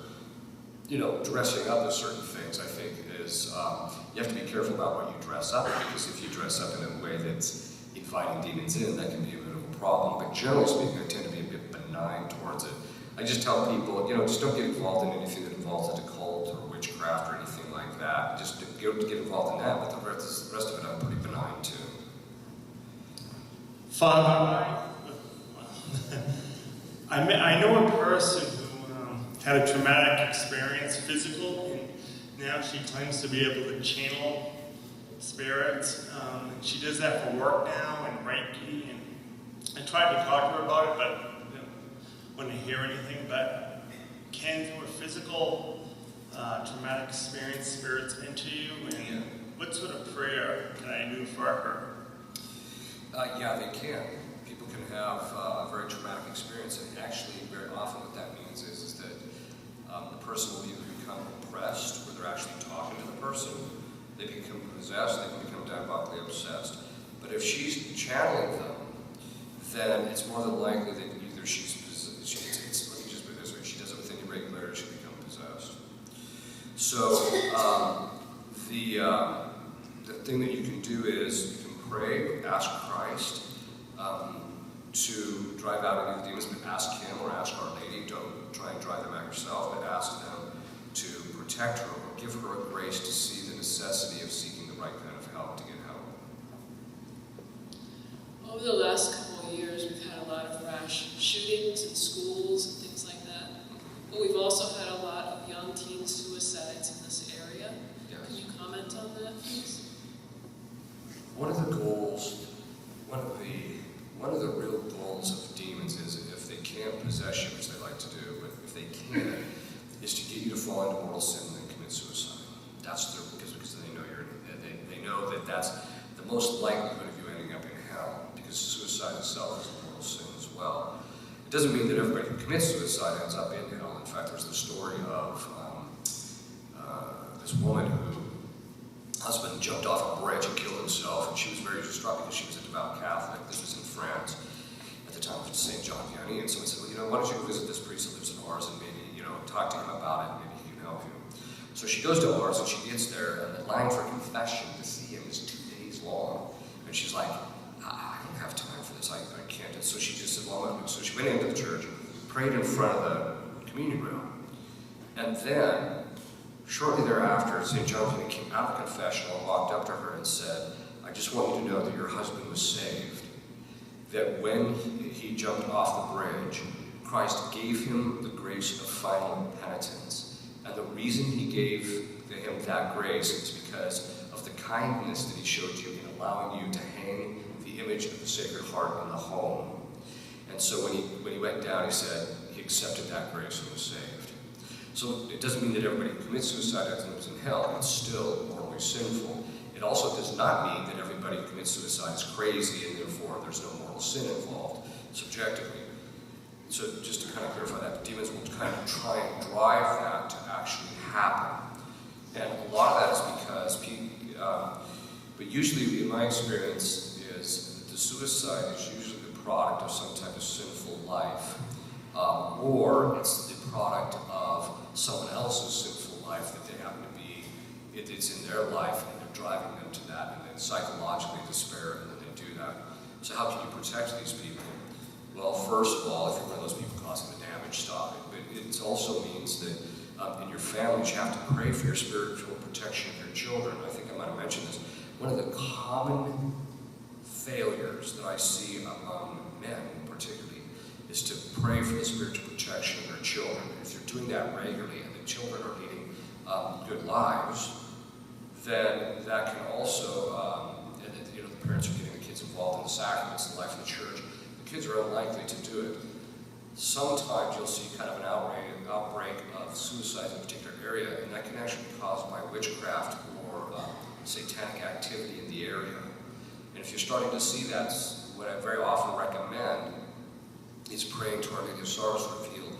You know, dressing up as certain things, I think, is, you have to be careful about what you dress up, because if you dress up in a way that's inviting demons in, that can be a bit of a problem. But generally speaking, I tend to be a bit benign towards it. I just tell people, just don't get involved in anything that involves a cult or witchcraft or anything like that. Just get involved in that, but the rest of it I'm pretty benign too. Father, I know a person who had a traumatic experience, physical, and now she claims to be able to channel spirits. She does that for work now and Reiki, and I tried to talk to her about it, but wouldn't hear anything. But can, through a physical traumatic experience, spirits enter you? And what sort of prayer can I do for her? Yeah, they can. People can have a very traumatic experience, and actually, very often what that means is that the person will either become oppressed, where they're actually talking to the person, they become possessed, they can become diabolically obsessed. But if she's channeling them, then it's more than likely that either she's possessed, let me just put it this way, she does it with any regularity, she becomes possessed. So the thing that you can do is you can pray, ask Christ to drive out any of the demons, but ask him or ask Our Lady. Don't try and drive them out yourself, but ask them to protect her or give her a grace to see the necessity of seeking the right kind of help to get help. Over the last couple of years, we've had a lot of rash shootings in schools and things like that. But we've also had a lot of young teen suicides in this area. Yes. Can you comment on that, please? One of the goals, one of the real goals of demons is, if they can't possess you, which they like to do, but if they can, is to get you to fall into mortal sin and then commit suicide. That's their, because they know they know that that's the most likelihood of you ending up in hell, because suicide itself is a mortal sin as well. It doesn't mean that everybody who commits suicide ends up in hell. In fact, there's the story of this woman who husband jumped off a bridge and killed himself, and she was very distraught because she was a devout Catholic. This was in France at the time of St. John Vianney, and someone said, well, why don't you go visit this priest that lives in Ars and maybe, talk to him about it, maybe he can help you. So she goes to Ars and she gets there, and the line for confession to see him is 2 days long. And she's like, I don't have time for this, I can't. And so she just said, well, so she went into the church, prayed in front of the communion room, and then, shortly thereafter, St. John Vianney came out of the confessional and walked up to her and said, I just want you to know that your husband was saved, that when he jumped off the bridge, Christ gave him the grace of final penitence. And the reason he gave him that grace is because of the kindness that he showed you in allowing you to hang the image of the Sacred Heart in the home. And so when he went down, he said he accepted that grace and was saved. So it doesn't mean that everybody who commits suicide ends in hell. It's still morally sinful. It also does not mean that everybody who commits suicide is crazy and therefore there's no moral sin involved, subjectively. So just to kind of clarify that, the demons will kind of try and drive that to actually happen. And a lot of that is because people, but usually in my experience is that the suicide is usually the product of some type of sinful life, or it's the product of someone else's sinful life that they happen to be, it's in their life and they're driving them to that, and then psychologically despair, and then they do that. So how can you protect these people? Well, first of all, if you're one of those people causing the damage, stop it. But it also means that in your families, you have to pray for your spiritual protection of your children. I think I might have mentioned this. One of the common failures that I see among men, particularly, is to pray for the spiritual protection of their children. If you're doing that regularly and the children are leading good lives, then that can also, the parents are getting the kids involved in the sacraments and the life of the church. Kids are unlikely to do it. Sometimes you'll see kind of an outbreak of suicide in a particular area, and that can actually be caused by witchcraft or satanic activity in the area. And if you're starting to see that, what I very often recommend is praying to Our Lady of Sorrows to reveal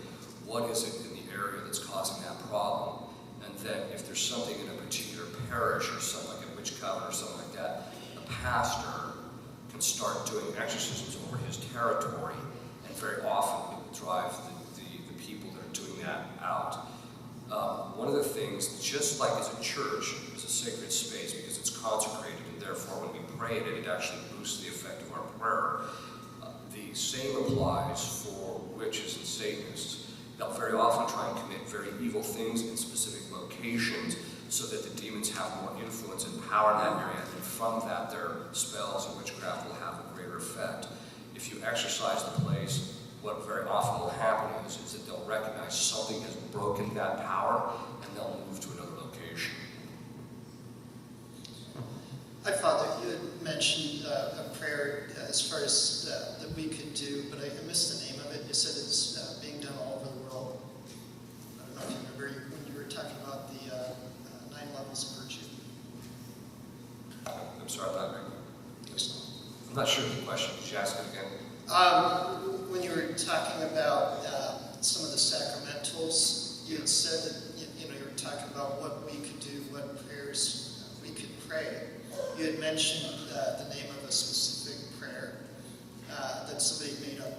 what is it in the area that's causing that problem. And then if there's something in a particular parish or something like a witch coven or something like that, the pastor can start doing exorcisms over his territory, and very often it will drive the people that are doing that out. One of the things, just like as a church, is a sacred space because it's consecrated, and therefore when we pray in it, it actually boosts the effect of our prayer. The same applies for witches and Satanists. They'll very often try and commit very evil things in specific locations so that the demons have more influence and power in that area, and from that their spells and witchcraft will have a greater effect. If you exorcise the place, what very often will happen is that they'll recognize something has broken that power, and they'll move to another location. Hi, Father. You had mentioned a prayer as far as that we could do, but I missed the name of it. You said it's being done all over the world. I don't know if you remember when you were talking about the 9 levels of virtue. I'm sorry about that. I'm not sure of the question. Could you ask it again? When you were talking about some of the sacramentals, you had said that you were talking about what we could do, what prayers we could pray. You had mentioned the name of a specific prayer that somebody made up,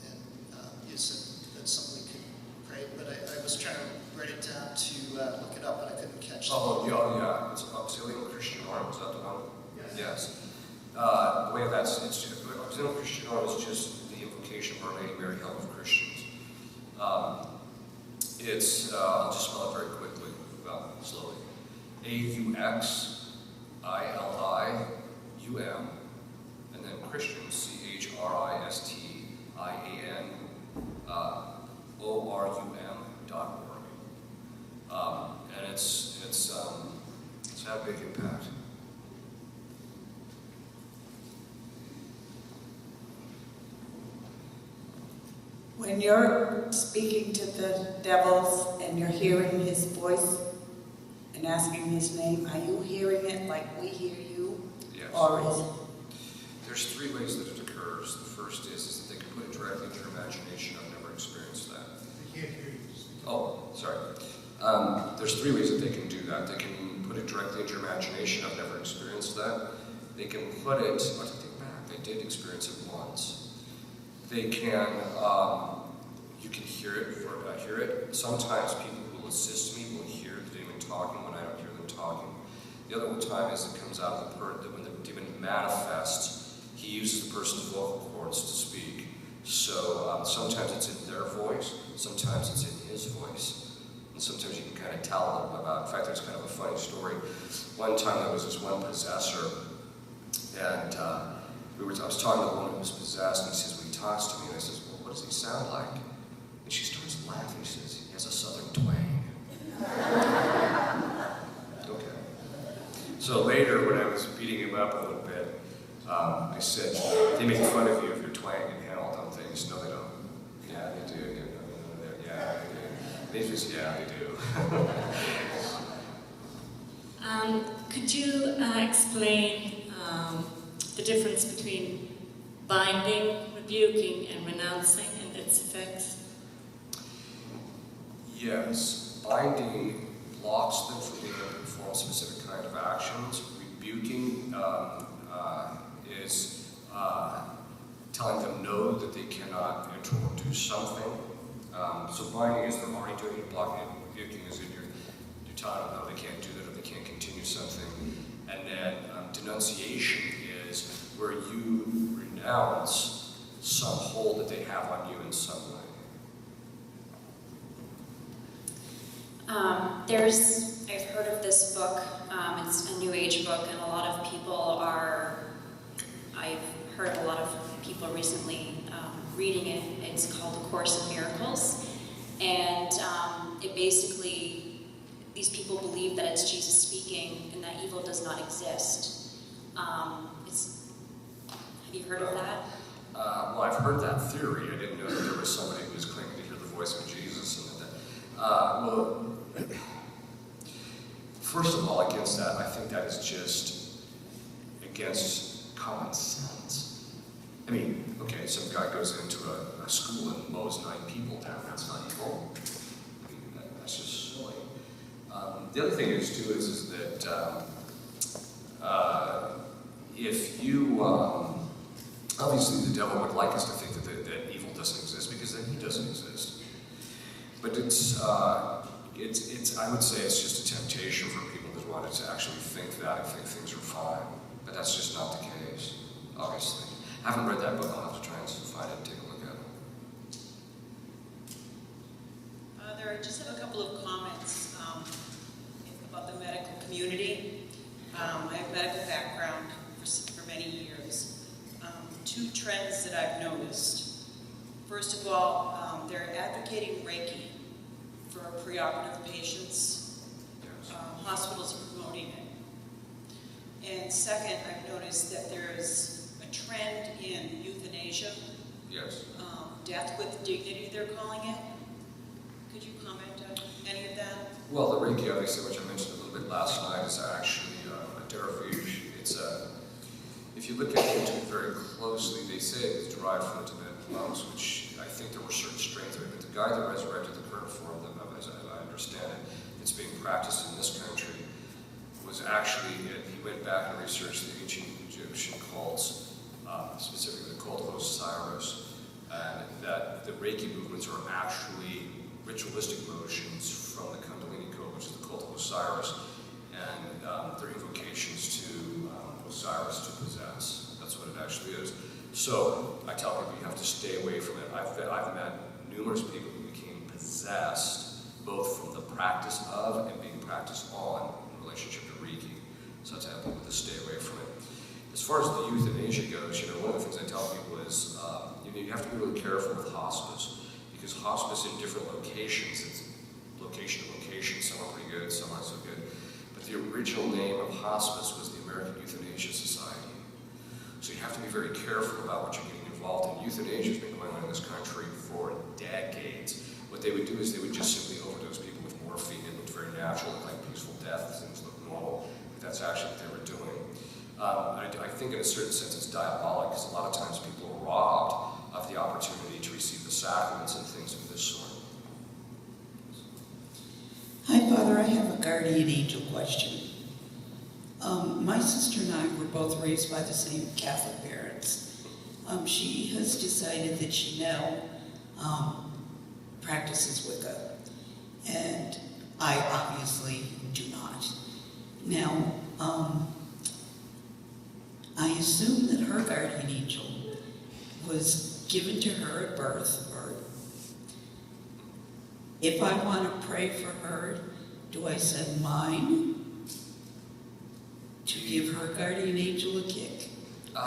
and you said that's something we could pray. But I was trying to write it down to look it up, but I couldn't catch it. Oh, yeah. It's Auxilium Christianorum. Is that the one? Yes. The way that's Auxilium Christianorum is just the invocation of Our Lady Mary, Help of Christians. It's I'll just spell it very quickly, slowly. AUXILIUM, and then Christians, CHRISTIAN, ORUM.org. And it's had a big impact. When you're speaking to the devils and you're hearing his voice and asking his name, are you hearing it like we hear you? Yes. Or is it? There's 3 ways that it occurs. The first is that they can put it directly into your imagination. I've never experienced that. I can't hear you. Oh, sorry. There's 3 ways that they can do that. They can put it directly into your imagination. imagination. I've never experienced that. They can put it, I take it back, I did experience it once. They can, you can hear it. Sometimes people who will assist me will hear the demon talking when I don't hear them talking. The other time is it comes out of when the demon manifests, he uses the person's vocal cords to speak. So sometimes it's in their voice, sometimes it's in his voice. And sometimes you can kind of tell them about, in fact, there's kind of a funny story. One time there was this one possessor, and I was talking to the woman who was possessed, and he says, well, he talks to me, and I says, well, what does he sound like? And she starts laughing, she says, he has a southern twang. Okay. So later, when I was beating him up a little bit, I said, they make fun of you if you're twang and held on things. No, they don't. Yeah, they do. Yeah, they do. They just, yeah, they do. Could you explain the difference between binding, rebuking, and renouncing and its effects? Yes. Binding blocks them from being able to perform specific kind of actions. Rebuking is telling them no, that they cannot enter or do something. So binding is they're already doing it, blocking it. Rebuking is that you're telling them no, they can't do that, or they can't continue something. And then denunciation is where you renounce some hold that they have on you in some way. I've heard of this book. It's a New Age book, and a lot of people I've heard a lot of people recently reading it. It's called A Course in Miracles, and it basically, these people believe that it's Jesus speaking and that evil does not exist. Have you heard of that? Well, I've heard that theory. I didn't know that there was somebody who was claiming to hear the voice of Jesus. Well, first of all, against that, I think that is just against common sense. I mean, okay, some guy goes into a school and mows 9 people down. That's not evil. I mean, that's just silly. The other thing is, too, is that if you, obviously the devil would like us to think that evil doesn't exist, because then he doesn't exist. But I would say it's just a temptation for people that wanted to actually think that and think things are fine. But that's just not the case, obviously. I haven't read that book. I'll have to try and find it and take a look at it. I just have a couple of comments about the medical community. I have a medical background for many years. 2 trends that I've noticed. First of all, they're advocating Reiki for preoperative patients. Hospitals are promoting it. And second, I've noticed that there is a trend in euthanasia. Yes. Death with dignity, they're calling it. Could you comment on any of that? Well, the Reiki, obviously, which I mentioned a little bit last night, is actually a derivation. If you look at it very closely, they say it was derived from the Tibetan monks, which I think there were certain strains of it. But the guy that resurrected the current form of them, as I understand it, it's being practiced in this country, was actually, he went back and researched the ancient Egyptian cults, specifically the cult of Osiris, and that the Reiki movements are actually ritualistic motions from the Kundalini code, which is the cult of Osiris, and their invocations to Osiris to possess. That's what it actually is. So I tell people you have to stay away from it. I've met numerous people who became possessed, both from the practice of and being practiced on in relationship to Reiki. So I tell people to stay away from it. As far as the euthanasia goes, one of the things I tell people is you have to be really careful with hospice, because hospice in different locations, it's location to location, some are pretty good, some aren't so good. But the original name of hospice was the American Euthanasia Society. So you have to be very careful about what you're getting involved in. Euthanasia has been going on in this country for decades. What they would do is they would just simply overdose people with morphine. It looked very natural, like peaceful death, things look normal, but that's actually what they were doing. I think in a certain sense it's diabolic, because a lot of times people are robbed of the opportunity to receive the sacraments and things of this sort. Hi, Father. I have a guardian angel question. My sister and I were both raised by the same Catholic parents. She has decided that she now practices Wicca, and I obviously do not. Now, I assume that her guardian angel was given to her at birth, or if I want to pray for her, do I send mine to give her guardian angel a kick? It's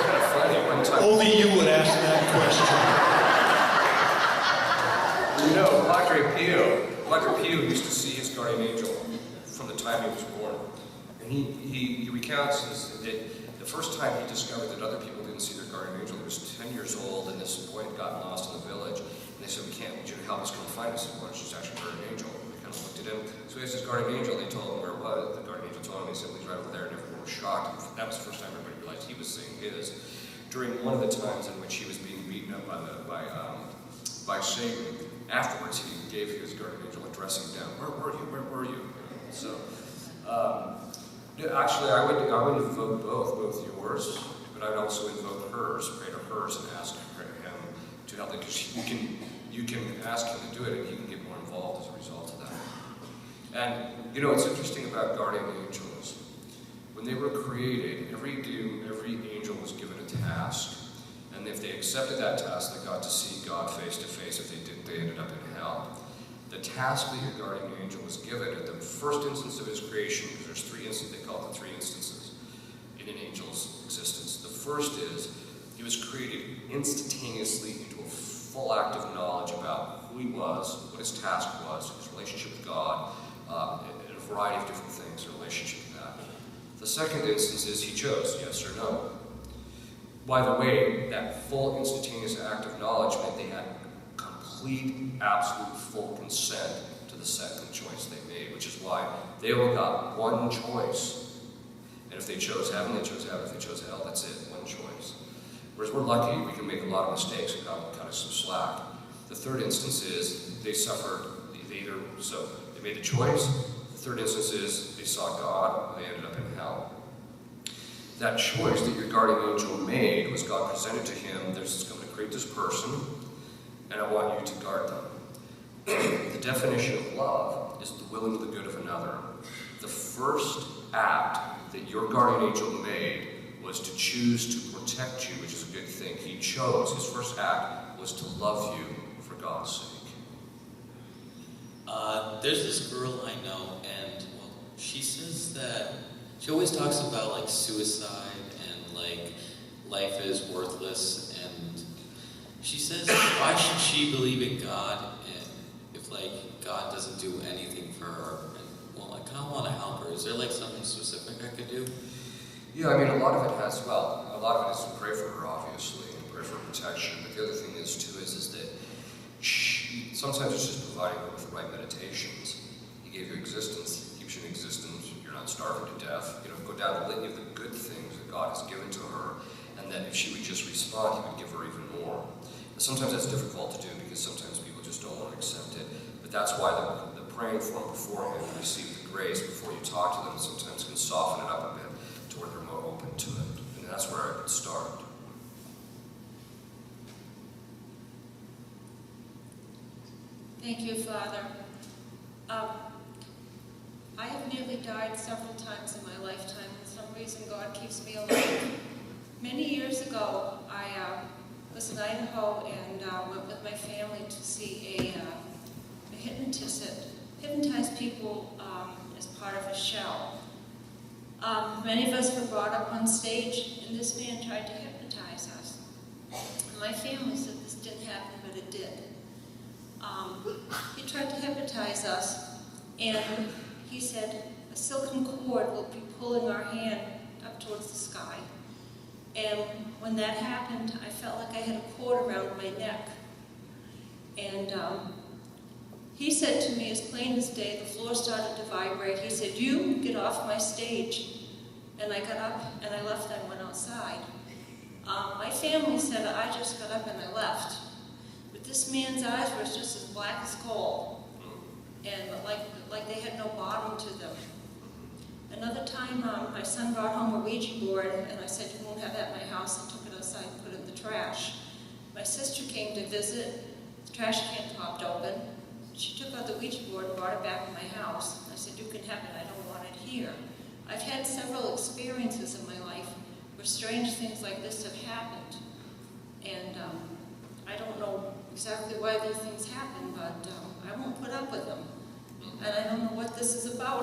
kind of funny. One time, Only you would ask that question. you know, Padre Pio used to see his guardian angel from the time he was born. And he recounts that the first time he discovered that other people didn't see their guardian angel, he was 10 years old, and this boy had gotten lost in the village. And they said, we need you to help us come find us. He said, well, she's actually a guardian angel. They kind of looked at him. So he has his guardian angel. They told him where it was. The guardian angel told him. He said, well, he's right over there. And everyone was shocked. That was the first time everybody realized he was seeing his. During one of the times in which he was being beaten up by Satan, afterwards he gave his guardian angel a dressing down. Where were you? So, actually, I would invoke both yours, but I would also invoke hers, pray to hers, and ask him to help, because you can ask him to do it, and he can get more involved as a result of that. And you know, what's interesting about guardian angels, when they were created, every angel was given a task, and if they accepted that task, they got to see God face to face. If they didn't, they ended up in hell. The task that your guardian angel was given at the first instance of his creation, because there's three instances, they call it the three instances in an angel's existence. The first is, he was created instantaneously into a full act of knowledge about who he was, what his task was, his relationship with God, and a variety of different things in relationship to that. The second instance is he chose, yes or no. By the way, that full instantaneous act of knowledge meant they had complete, absolute, full consent to the second choice they made, which is why they only got one choice. And if they chose heaven, they chose heaven. If they chose hell, that's it, one choice. Whereas we're lucky, we can make a lot of mistakes and cut us some slack. The third instance is they suffered, so they made the choice. The third instance is they saw God, and they ended up in hell. That choice that your guardian angel made was God presented to him, there's going to create this person, and I want you to guard them. The definition of love is the willing the good of another. The first act that your guardian angel made was to choose to protect you, which is a good thing. He chose, his first act was to love you for God's sake. There's this girl I know, and well, she says that she always talks about like suicide and like life is worthless, and she says, why should she believe in God if like God doesn't do anything for her? And well, I kind of want to help her. Is there like something specific I could do? Yeah, I mean, a lot of it is to pray for her, obviously, and pray for protection. But the other thing is too is that sometimes it's just providing her with the right meditations. He gave you existence, keeps you in existence. You're not starving to death. You know, go down the litany of the good things that God has given to her, and then if she would just respond, He would give her even more. But sometimes that's difficult to do because sometimes people just don't want to accept it. But that's why the praying for them beforehand to receive the grace before you talk to them sometimes can soften it up a bit to where they're more open to it. And that's where I would start. Thank you, Father. I have nearly died several times in my lifetime. For some reason, God keeps me alive. Many years ago, I was in Idaho and went with my family to see a hypnotize people as part of a show. Many of us were brought up on stage, and this man tried to hypnotize us. And my family said this didn't happen, but it did. He tried to hypnotize us, and he said a silken cord will be pulling our hand up towards the sky. And when that happened, I felt like I had a cord around my neck. And he said to me as plain as day, the floor started to vibrate. He said, "You get off my stage." And I got up and I left and went outside. My family said I just got up and I left. But this man's eyes were just as black as coal. And like like they had no bottom to them. Another time, my son brought home a Ouija board, and I said, "You won't have that in my house," and took it outside and put it in the trash. My sister came to visit, the trash can popped open. She took out the Ouija board and brought it back to my house. I said, "You can have it, I don't want it here." I've had several experiences in my life where strange things like this have happened. And I don't know exactly why these things happen, but I won't put up with them. And I don't know what this is about.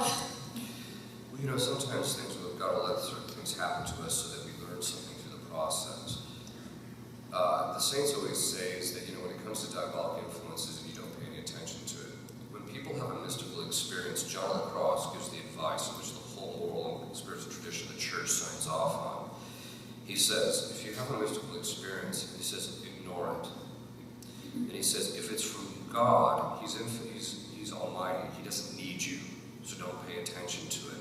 Well, sometimes we've got to let certain things happen to us so that we learn something through the process. The saints always say is that, when it comes to diabolic influences and you don't pay any attention to it, when people have a mystical experience, John of the Cross gives the advice in which the whole moral and spiritual tradition of the church signs off on. He says, if you have a mystical experience, he says, ignore it. And he says, if it's from God, he's almighty, he doesn't need you, so don't pay attention to it.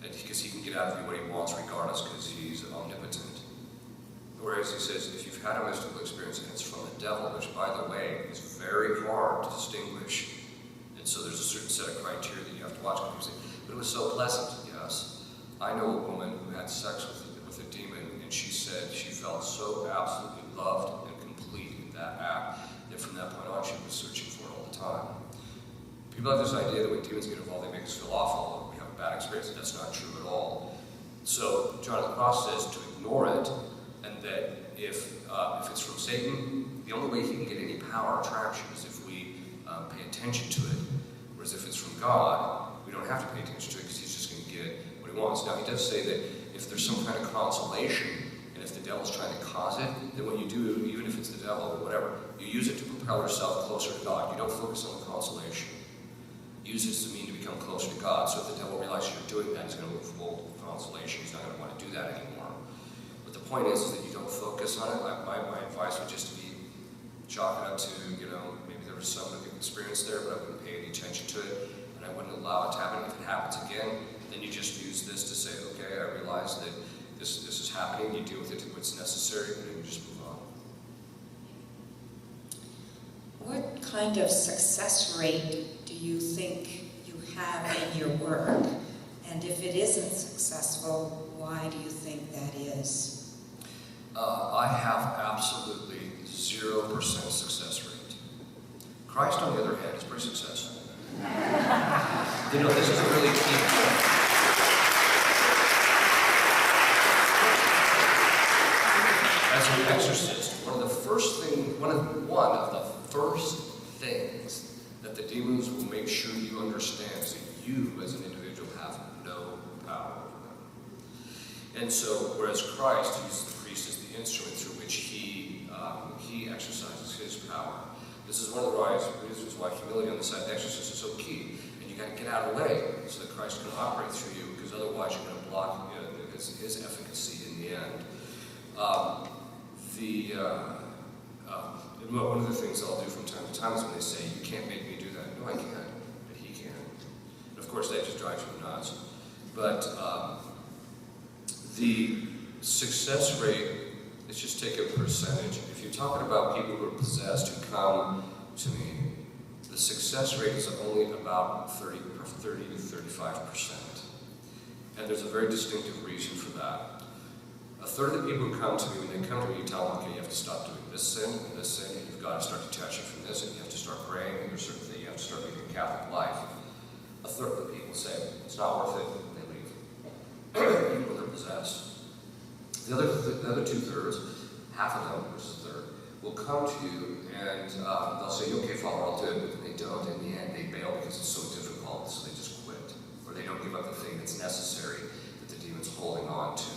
Because he can get out of you what he wants regardless, because he's omnipotent. Whereas he says, if you've had a mystical experience and it's from the devil, which, by the way, is very hard to distinguish, and so there's a certain set of criteria that you have to watch. People say, but it was so pleasant. Yes. I know a woman who had sex with a demon, and she said she felt so absolutely loved and complete in that act that from that point on she was searching for it all the time. People have this idea that when demons get involved, they make us feel awful, we have a bad experience. That's not true at all. So John of the Cross says to ignore it, and that if it's from Satan, the only way he can get any power or traction is if we pay attention to it. Whereas if it's from God, we don't have to pay attention to it because he's just going to get what he wants. Now he does say that if there's some kind of consolation, and if the devil's trying to cause it, then what you do, even if it's the devil or whatever, you use it to propel yourself closer to God. You don't focus on the consolation. Use it to mean to become closer to God. So if the devil realizes you're doing that, he's going to move from consolation. He's not going to want to do that anymore. But the point is that you don't focus on it. My advice would just be chalk it up to, maybe there was some experience there, but I wouldn't pay any attention to it, and I wouldn't allow it to happen. If it happens again, then you just use this to say, okay, I realize that this is happening. You deal with it to what's necessary, and then you just move on. What kind of success rate do you think you have in your work? And if it isn't successful, why do you think that is? I have absolutely 0% success rate. Christ, on the other hand, is pretty successful. This is a really key point. As an exorcist, one of the first things that the demons will make sure you understand is that you, as an individual, have no power over them. And so, whereas Christ, the priest, is the instrument through which he exercises his power. This is one of the reasons why humility on the side of the exorcist is so key. And you got to get out of the way so that Christ can operate through you, because otherwise you're going to block his efficacy in the end. One of the things I'll do from time to time is when they say, you can't make me do that. No, I can't, but he can. And of course, that just drives me nuts. But the success rate, let's just take a percentage. If you're talking about people who are possessed who come to me, the success rate is only about 30 to 35%. And there's a very distinctive reason for that. A third of the people who come to me, when they come to me, you tell them, okay, you have to stop doing this sin, and you've got to start detaching from this, and you have to start praying, and there's certain things you have to start living a Catholic life. A third of the people say, it's not worth it, and they leave. Even when they're possessed. The other 2/3, half of them, versus a third, will come to you, and they'll say, okay, Father, I'll do it, but then they don't. In the end, they bail because it's so difficult, so they just quit. Or they don't give up the thing that's necessary that the demon's holding on to.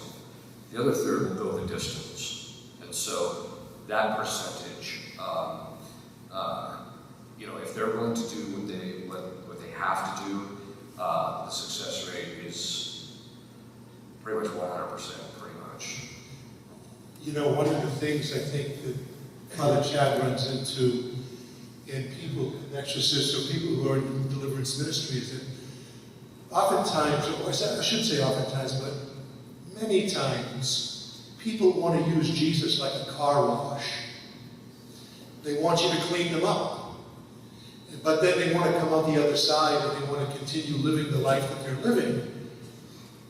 The other third will go the distance. And so that percentage, if they're willing to do what they have to do, the success rate is pretty much 100%, pretty much. One of the things I think that Father Chad runs into in people, exorcists or people who are in deliverance ministry, is that oftentimes, or I shouldn't say oftentimes, but many times, people want to use Jesus like a car wash. They want you to clean them up. But then they want to come out the other side and they want to continue living the life that they're living.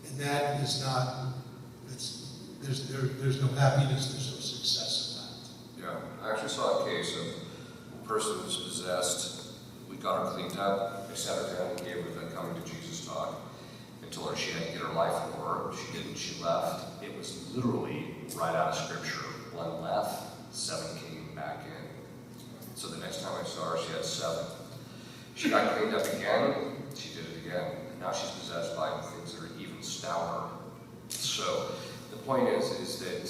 And that is not, there's no happiness, there's no success in that. Yeah, I actually saw a case of a person who was possessed. We got her cleaned up. I sat her down and gave her the Coming to Jesus talk. I told her she had to get her life in order. She didn't, she left. It was literally right out of Scripture. 1 left, 7 came back in. So the next time I saw her, she had 7. She got cleaned up again, she did it again. And now she's possessed by things that are even stouter. So the point is that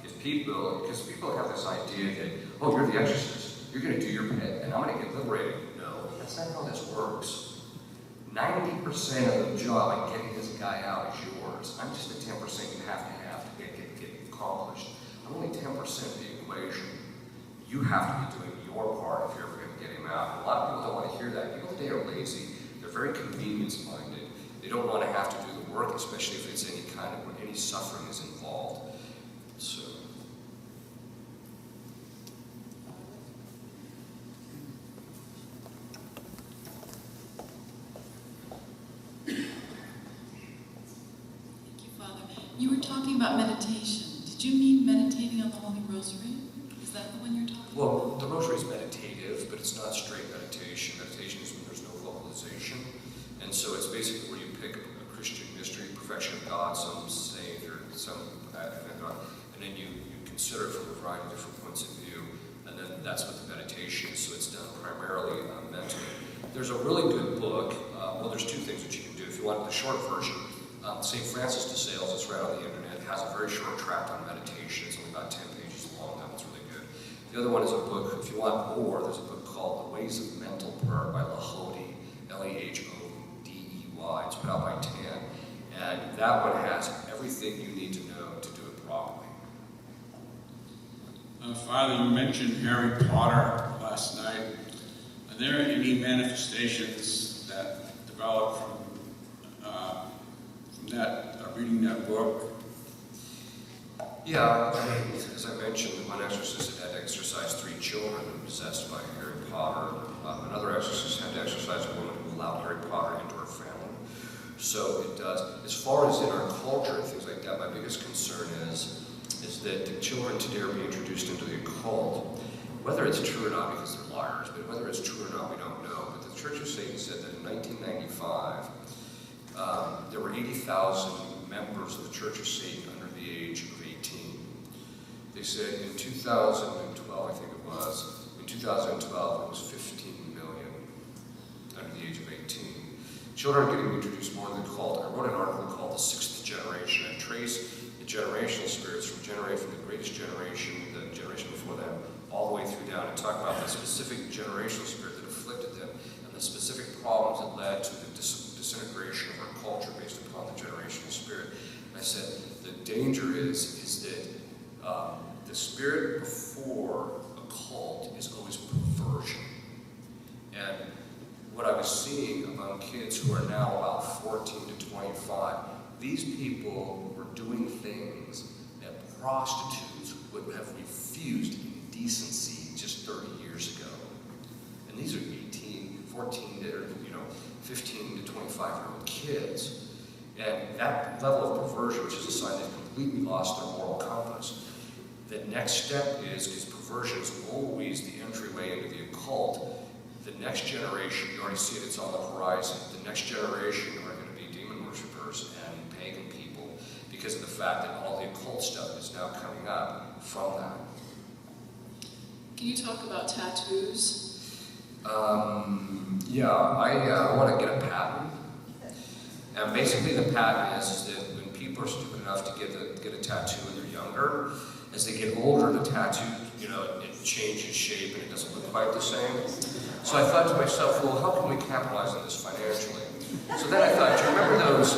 if people, because people have this idea that, oh, you're the exorcist, you're going to do your bit, and I'm going to get liberated. No, that's not how this works. 90% of the job in getting this guy out is yours. I'm just the 10% you have to get accomplished. I'm only 10% of the equation. You have to be doing your part if you're ever going to get him out. And a lot of people don't want to hear that. People today are lazy. They're very convenience-minded. They don't want to have to do the work, especially if it's any kind of, when any suffering is involved. So. You were talking about meditation. Did you mean meditating on the Holy Rosary? Is that the one you're talking about? Well, the Rosary is meditative, but it's not straight meditation. Meditation is when there's no vocalization. And so it's basically where you pick a Christian mystery, perfection of God, some Savior, and then you consider it from a variety of different points of view. And then that's what the meditation is. So it's done primarily mentally. There's a really good book. Well, there's 2 things that you can do. If you want the short version, St. Francis de Sales, it's right on the internet, has a very short tract on meditation. It's only about 10 pages long. That one's really good. The other one is a book, if you want more, there's a book called The Ways of Mental Prayer by Lahody, L-E-H-O-D-E-Y. It's put out by TAN. And that one has everything you need to know to do it properly. Father, you mentioned Harry Potter last night. Are there any manifestations that develop from that, reading that book? Yeah, I mean, as I mentioned, one exorcist had to exorcise 3 children possessed by Harry Potter. Another exorcist had to exorcise a woman who allowed Harry Potter into her family. So it does. As far as in our culture and things like that, my biggest concern is that the children today are being introduced into the occult. Whether it's true or not, because they're liars, but whether it's true or not, we don't know. But the Church of Satan said that in 1995, there were 80,000 members of the Church of Satan under the age of 18. They said in 2012, I think it was, in 2012 it was 15 million under the age of 18. Children are getting introduced more in the cult. I wrote an article called The Sixth Generation and trace the generational spirits from the greatest generation, the generation before them, all the way through down, and talk about the specific generational spirit that afflicted them and the specific problems that led to the disintegration of our culture based upon the generational spirit. And I said the danger is that the spirit before a cult is always perversion. And what I was seeing among kids who are now about 14 to 25, these people were doing things that prostitutes would have refused in decency just 30 years ago. And these are 18, 14 to 15 to 25-year-old kids. And that level of perversion, which is a sign they've completely lost their moral compass. The next step is, because perversion is always the entryway into the occult, the next generation, you already see it, it's on the horizon, the next generation are going to be demon worshippers and pagan people because of the fact that all the occult stuff is now coming up from that. Can you talk about tattoos? Yeah, I want to get a patent. And basically the patent is that when people are stupid enough to get a tattoo when they're younger, as they get older, the tattoo, it changes shape and it doesn't look quite the same. So I thought to myself, well, how can we capitalize on this financially? So then I thought, do you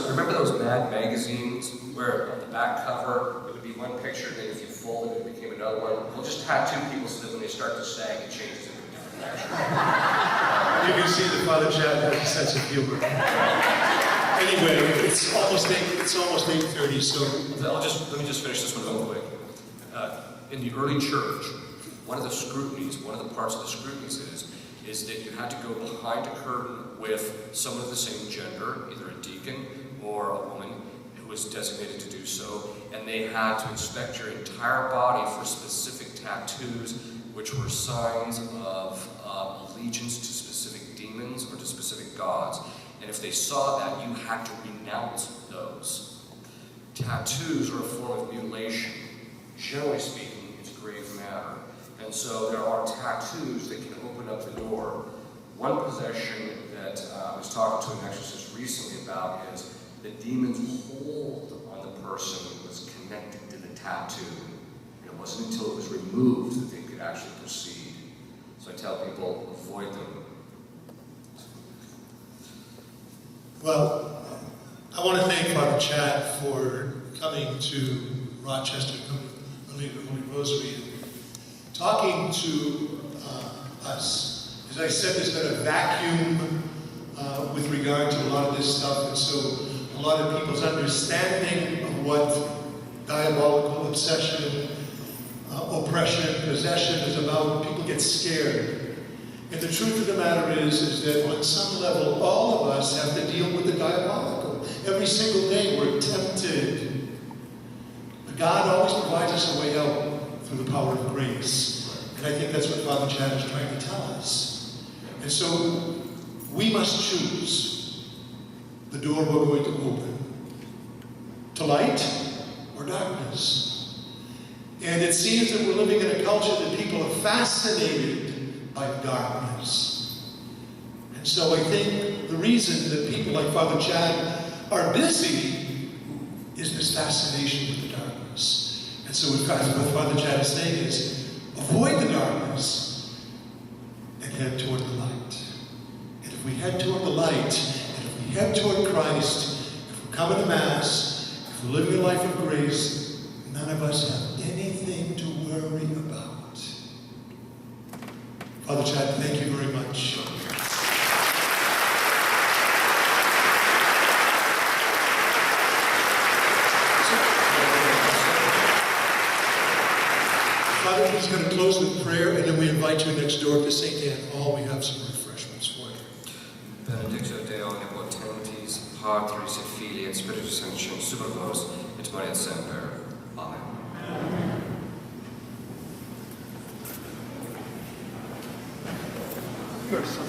remember those Mad magazines where on the back cover it would be one picture, and then if you fold it, it became another one? We'll just tattoo people so that when they start to sag, it changes into a different picture. You can see that Father Chad has a sense of humor. Anyway, it's almost 8:30, so let me just finish this one real quick. In the early church, one of the parts of the scrutinies is is that you had to go behind a curtain with someone of the same gender, either a deacon or a woman who was designated to do so, and they had to inspect your entire body for specific tattoos, which were signs of allegiance to specific demons or to specific gods. And if they saw that, you had to renounce those. Tattoos are a form of mutilation. Generally speaking, it's grave matter. And so there are tattoos that can open up the door. One possession that I was talking to an exorcist recently about is the demon's hold on the person was connected to the tattoo. And it wasn't until it was removed that they could actually proceed. So I tell people, avoid them. Well, I want to thank Father Chad for coming to Rochester, coming to the Holy Rosary, and talking to us. As I said, there's been a vacuum with regard to a lot of this stuff, and so a lot of people's understanding of what diabolical obsession, oppression, possession is about, people get scared. And the truth of the matter is that on some level, all of us have to deal with the diabolical. Every single day we're tempted. But God always provides us a way out through the power of grace. And I think that's what Father Chad is trying to tell us. And so we must choose the door we're going to open. To light or darkness. And it seems that we're living in a culture that people are fascinated by darkness. And so I think the reason that people like Father Chad are busy is this fascination with the darkness. And so what Father Chad is saying is, avoid the darkness and head toward the light. And if we head toward the light, and if we head toward Christ, if we're coming to Mass, if we're living a life of grace, none of us have anything to worry about. Father Chad, thank you very much. Father, he's going to close with prayer, and then we invite you next door to St. Anne Hall. We have some refreshments for you. Benedictio Deo omnipotentis, Patris et Filii et Spiritus Sancti, super vos et Maria semper. Amen. You're so